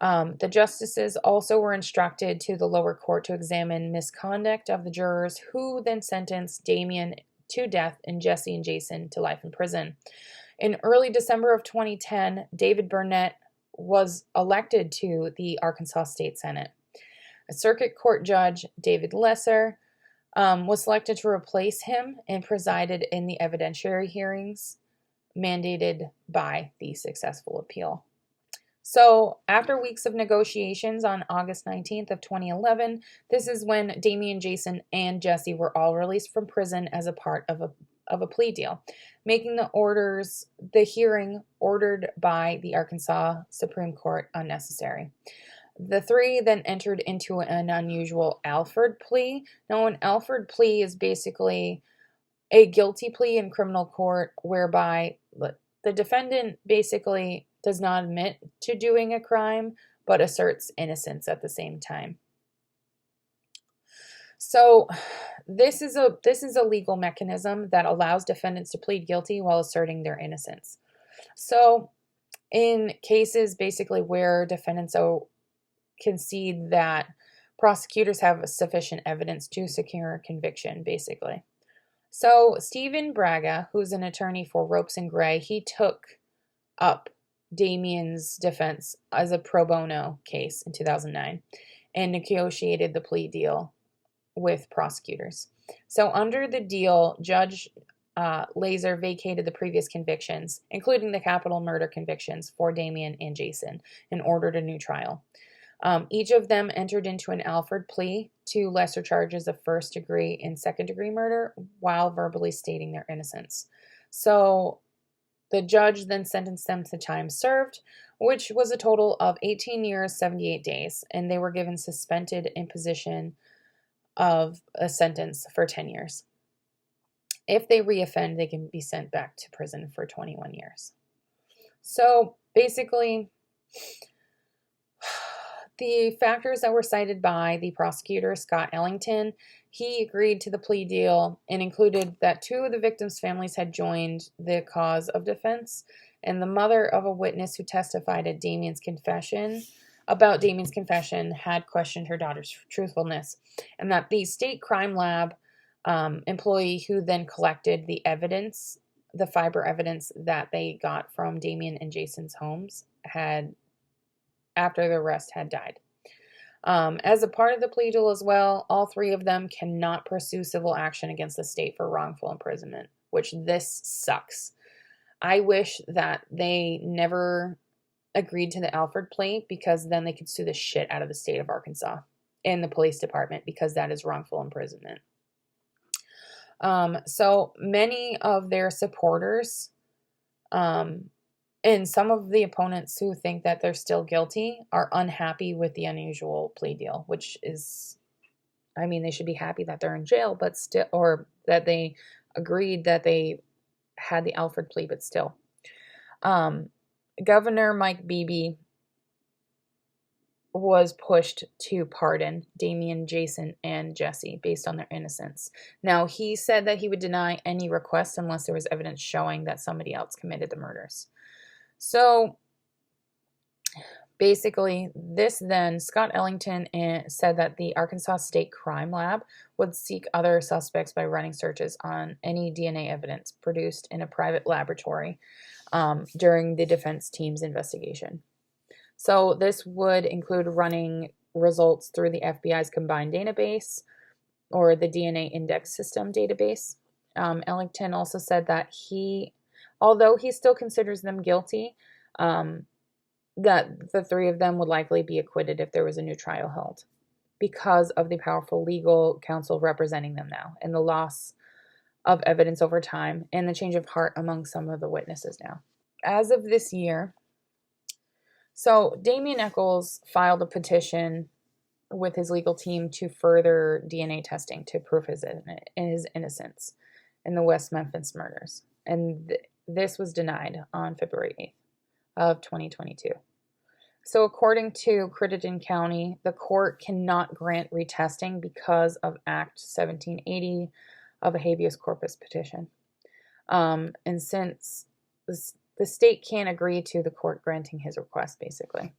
The justices also were instructed to the lower court to examine misconduct of the jurors, who then sentenced Damien to death and Jesse and Jason to life in prison. In early December of 2010, David Burnett was elected to the Arkansas State Senate. A circuit court judge, David Lesser, was selected to replace him and presided in the evidentiary hearings mandated by the successful appeal. So, after weeks of negotiations on August 19th of 2011, this is when Damien, Jason, and Jesse were all released from prison as a part of a plea deal, making the hearing ordered by the Arkansas Supreme Court unnecessary. The three then entered into an unusual Alford plea. Now, an Alford plea is basically a guilty plea in criminal court whereby the defendant basically does not admit to doing a crime, but asserts innocence at the same time. So this is a legal mechanism that allows defendants to plead guilty while asserting their innocence. So in cases basically where defendants concede that prosecutors have sufficient evidence to secure a conviction, basically. So Stephen Braga, who's an attorney for Ropes and Gray, he took up Damien's defense as a pro bono case in 2009 and negotiated the plea deal with prosecutors. So under the deal, Judge Laser vacated the previous convictions, including the capital murder convictions for Damien and Jason, and ordered a new trial. Each of them entered into an Alford plea to lesser charges of first-degree and second-degree murder while verbally stating their innocence. So the judge then sentenced them to time served, which was a total of 18 years, 78 days, and they were given suspended imposition of a sentence for 10 years. If they reoffend, they can be sent back to prison for 21 years. So basically, the factors that were cited by the prosecutor, Scott Ellington, he agreed to the plea deal and included that 2 of the victims' families had joined the cause of defense, and the mother of a witness who testified at Damien's confession had questioned her daughter's truthfulness, and that the state crime lab employee who then collected the evidence, the fiber evidence that they got from Damien and Jason's homes, after the arrest, had died. As a part of the plea deal as well, all 3 of them cannot pursue civil action against the state for wrongful imprisonment, which this sucks. I wish that they never agreed to the Alford plea, because then they could sue the shit out of the state of Arkansas and the police department, because that is wrongful imprisonment. So many of their supporters, and some of the opponents who think that they're still guilty, are unhappy with the unusual plea deal, which is, I mean, they should be happy that they're in jail, but still, or that they agreed that they had the Alford plea, but still. Governor Mike Beebe was pushed to pardon Damien, Jason, and Jesse based on their innocence. Now, he said that he would deny any request unless there was evidence showing that somebody else committed the murders. So, basically, Scott Ellington said that the Arkansas State Crime Lab would seek other suspects by running searches on any DNA evidence produced in a private laboratory during the defense team's investigation. So this would include running results through the FBI's combined database or the DNA index system database. Ellington also said that although he still considers them guilty, that the 3 of them would likely be acquitted if there was a new trial held, because of the powerful legal counsel representing them now, and the loss of evidence over time, and the change of heart among some of the witnesses now. As of this year, so Damien Echols filed a petition with his legal team to further DNA testing to prove his innocence in the West Memphis murders. And this was denied on February 8th of 2022. So according to Crittenden County, the court cannot grant retesting because of Act 1780 of a habeas corpus petition. And since the state can't agree to the court granting his request, basically.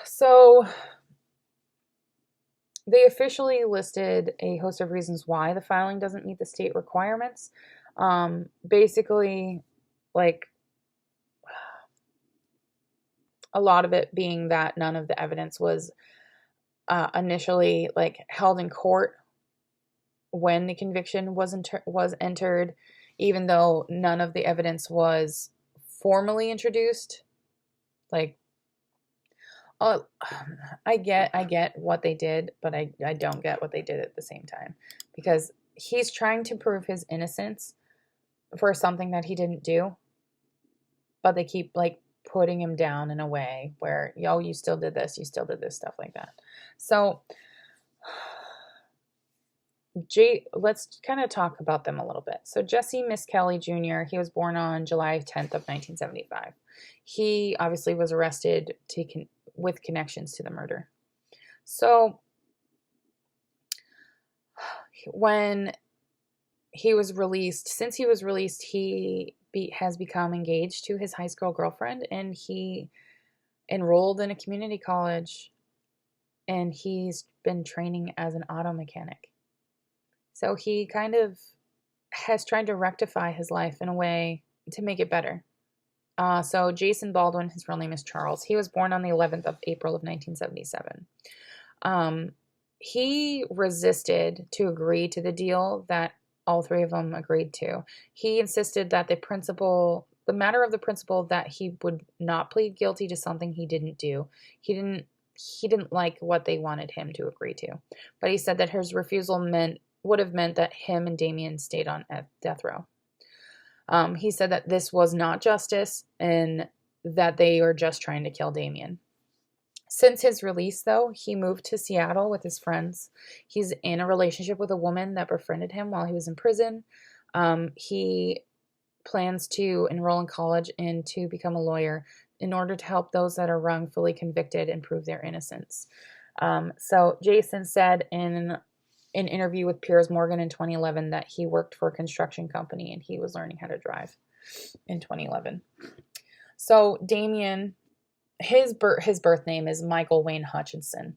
So they officially listed a host of reasons why the filing doesn't meet the state requirements. Basically, like, a lot of it being that none of the evidence was initially held in court when the conviction was entered, even though none of the evidence was formally introduced. I get what they did, but I don't get what they did at the same time, because he's trying to prove his innocence for something that he didn't do, but they keep putting him down in a way where, you still did this, stuff like that. So let's kind of talk about them a little bit. So Jesse Miskelly Jr., he was born on July 10th of 1975. He obviously was arrested with connections to the murder. So when he was released, he has become engaged to his high school girlfriend, and he enrolled in a community college, and he's been training as an auto mechanic. So he kind of has tried to rectify his life in a way to make it better. So Jason Baldwin, his real name is Charles. He was born on the 11th of April of 1977. He resisted to agree to the deal that all three of them agreed to. He insisted that the matter of the principle that he would not plead guilty to something he didn't do. He didn't like what they wanted him to agree to. But he said that his refusal would have meant that him and Damien stayed on death row. He said that this was not justice and that they were just trying to kill Damien. Since his release, though, he moved to Seattle with his friends. He's in a relationship with a woman that befriended him while he was in prison. He plans to enroll in college and to become a lawyer in order to help those that are wrongfully convicted and prove their innocence. So Jason said in an interview with Piers Morgan in 2011 that he worked for a construction company and he was learning how to drive in 2011. So Damien, his birth name is Michael Wayne Hutchinson,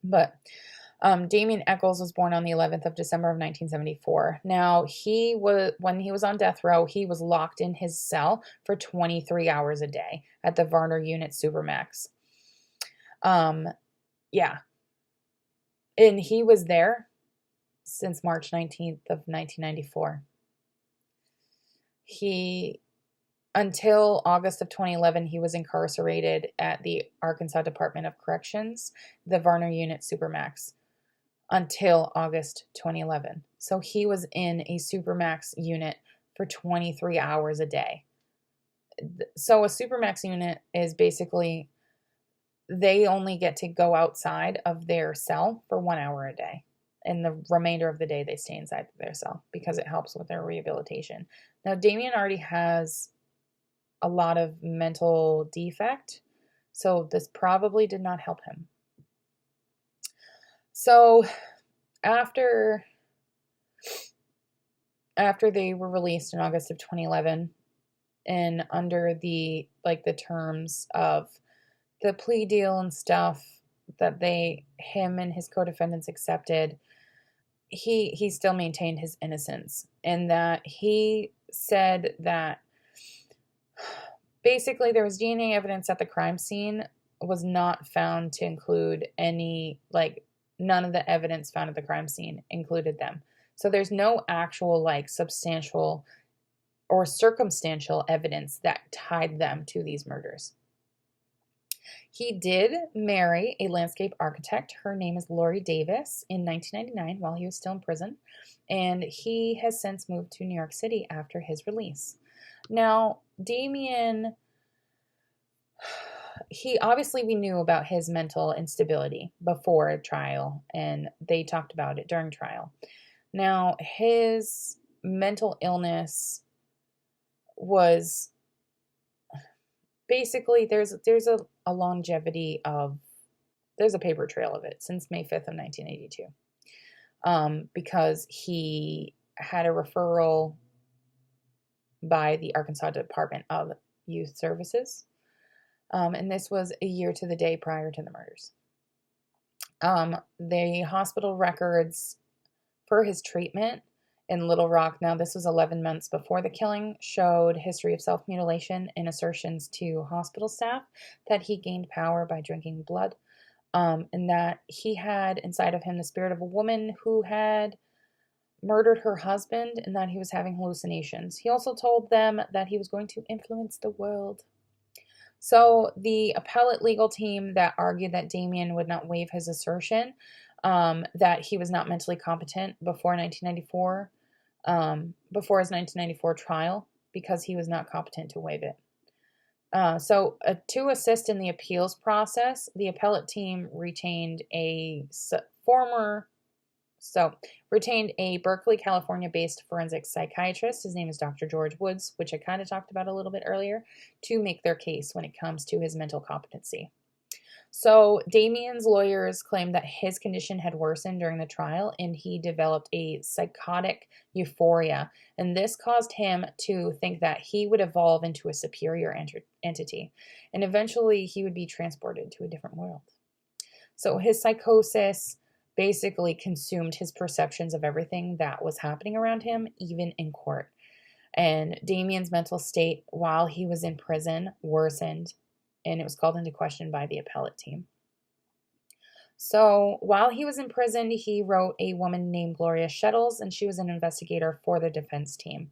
but Damien Echols was born on the 11th of December of 1974. Now, when he was on death row, he was locked in his cell for 23 hours a day at the Varner Unit Supermax. Yeah. And he was there since March 19th of 1994. Until August of 2011, he was incarcerated at the Arkansas Department of Corrections, the Varner Unit Supermax, until August 2011. So he was in a Supermax unit for 23 hours a day. So a Supermax unit is basically, they only get to go outside of their cell for 1 hour a day. And the remainder of the day, they stay inside their cell because it helps with their rehabilitation. Now, Damien already has a lot of mental defect, so this probably did not help him. So after they were released in August of 2011, and under the terms of the plea deal and stuff that him and his co-defendants accepted, he still maintained his innocence, and that he said that basically there was DNA evidence at the crime scene was not found to include none of the evidence found at the crime scene included them. So there's no actual substantial or circumstantial evidence that tied them to these murders. He did marry a landscape architect. Her name is Lori Davis in 1999 while he was still in prison. And he has since moved to New York City after his release. Now, Damien, we knew about his mental instability before trial, and they talked about it during trial. Now, his mental illness was basically, there's a longevity of, there's a paper trail of it since May 5th of 1982, because he had a referral by the Arkansas Department of Youth Services, and this was a year to the day prior to the murders. The hospital records for his treatment in Little Rock, now this was 11 months before the killing, showed history of self-mutilation and assertions to hospital staff that he gained power by drinking blood, and that he had inside of him the spirit of a woman who had murdered her husband, and that he was having hallucinations. He also told them that he was going to influence the world. So the appellate legal team that argued that Damien would not waive his assertion that he was not mentally competent before his 1994 trial, because he was not competent to waive it. To assist in the appeals process, the appellate team retained a Berkeley, California-based forensic psychiatrist. His name is Dr. George Woods, which I kind of talked about a little bit earlier, to make their case when it comes to his mental competency. So Damien's lawyers claimed that his condition had worsened during the trial and he developed a psychotic euphoria. And this caused him to think that he would evolve into a superior entity. And eventually he would be transported to a different world. So his psychosis basically consumed his perceptions of everything that was happening around him, even in court. And Damien's mental state while he was in prison worsened, and it was called into question by the appellate team. So while he was in prison, he wrote a woman named Gloria Shettles, and she was an investigator for the defense team.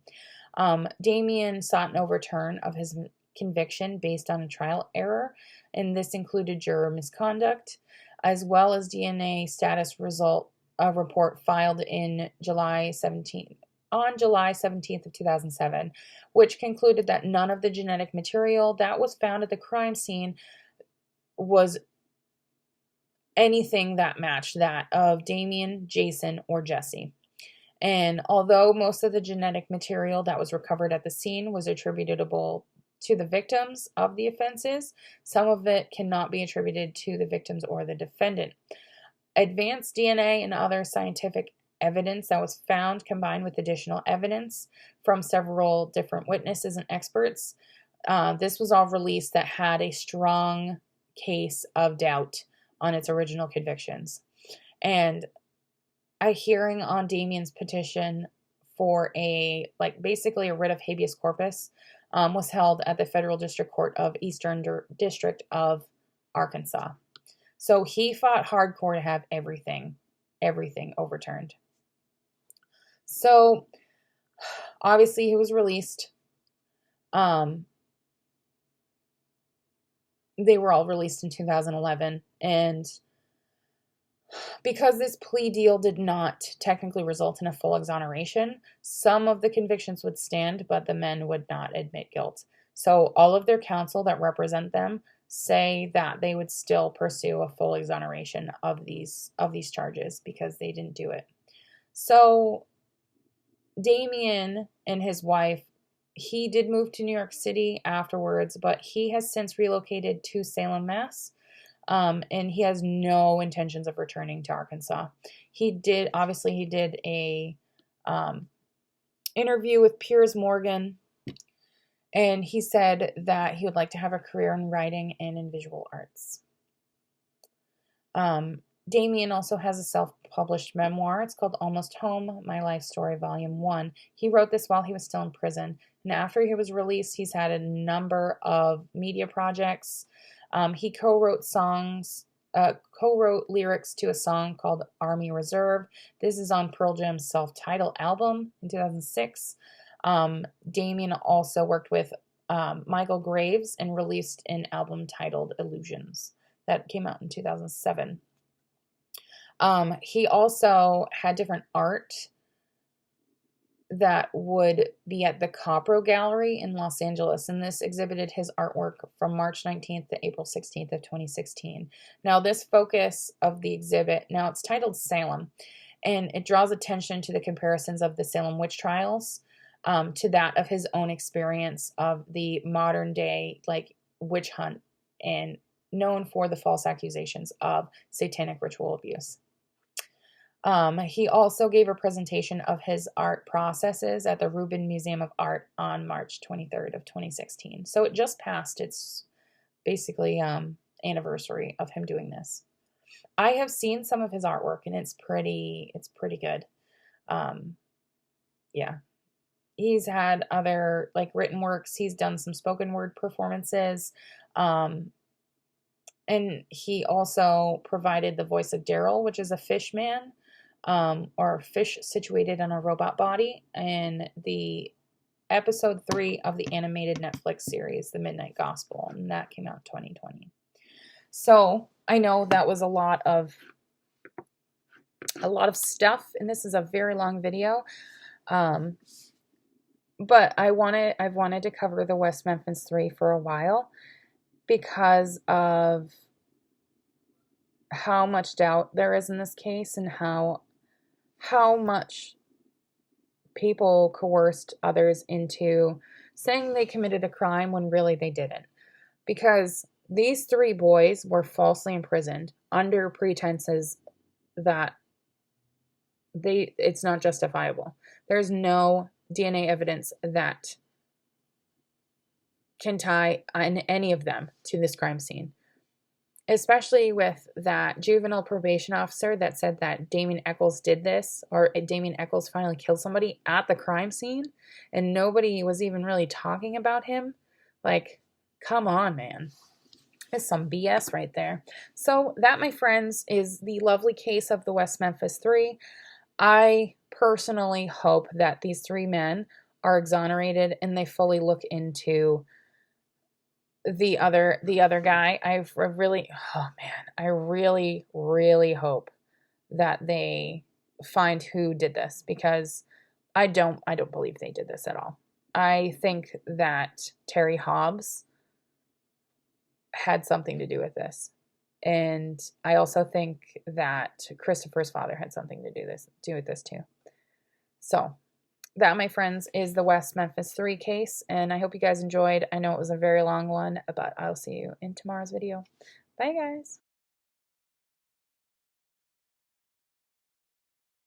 Damien sought an overturn of his conviction based on a trial error, and this included juror misconduct, as well as DNA status result report filed in July 17th of 2007, which concluded that none of the genetic material that was found at the crime scene was anything that matched that of Damien, Jason, or Jesse. And although most of the genetic material that was recovered at the scene was attributable to the victims of the offenses, some of it cannot be attributed to the victims or the defendant. Advanced DNA and other scientific evidence that was found, combined with additional evidence from several different witnesses and experts, this was all released that had a strong case of doubt on its original convictions. And a hearing on Damien's petition for basically a writ of habeas corpus was held at the Federal District Court of Eastern District of Arkansas. So he fought hardcore to have everything overturned. So obviously he was released. They were all released in 2011, and because this plea deal did not technically result in a full exoneration, some of the convictions would stand, but the men would not admit guilt. So all of their counsel that represent them say that they would still pursue a full exoneration of these charges because they didn't do it. So Damien and his wife, he did move to New York City afterwards, but he has since relocated to Salem, Mass. And he has no intentions of returning to Arkansas. He did a interview with Piers Morgan, and he said that he would like to have a career in writing and in visual arts. Damien also has a self-published memoir. It's called Almost Home, My Life Story, Volume 1. He wrote this while he was still in prison. And after he was released, he's had a number of media projects. He co-wrote lyrics to a song called Army Reserve. This is on Pearl Jam's self-titled album in 2006. Damien also worked with Michael Graves and released an album titled Illusions that came out in 2007. He also had different art that would be at the Copro Gallery in Los Angeles, and this exhibited his artwork from March 19th to April 16th of 2016. Now, this focus of the exhibit, now it's titled Salem, and it draws attention to the comparisons of the Salem witch trials to that of his own experience of the modern day witch hunt, and known for the false accusations of satanic ritual abuse. He also gave a presentation of his art processes at the Rubin Museum of Art on March 23rd of 2016. So it just passed its basically anniversary of him doing this. I have seen some of his artwork, and it's pretty good. Yeah. He's had other written works. He's done some spoken word performances. And he also provided the voice of Daryl, which is a fish man. Or fish situated on a robot body, in the episode 3 of the animated Netflix series, The Midnight Gospel, and that came out in 2020. So I know that was a lot of stuff, and this is a very long video. But I've wanted to cover the West Memphis Three for a while because of how much doubt there is in this case, and how much people coerced others into saying they committed a crime when really they didn't. Because These 3 boys were falsely imprisoned under pretenses that it's not justifiable. There's no DNA evidence that can tie any of them to this crime scene. Especially with that juvenile probation officer that said that Damien Echols did this, or Damien Echols finally killed somebody at the crime scene, and nobody was even really talking about him. Like, come on, man. It's some BS right there. So that, my friends, is the lovely case of the West Memphis Three. I personally hope that these 3 men are exonerated and they fully look into the other guy. I really hope that they find who did this, because I don't believe they did this at all. I think that Terry Hobbs had something to do with this. And I also think that Christopher's father had something to do with this too. So that, my friends, is the West Memphis 3 case, and I hope you guys enjoyed. I know it was a very long one, but I'll see you in tomorrow's video. Bye, guys.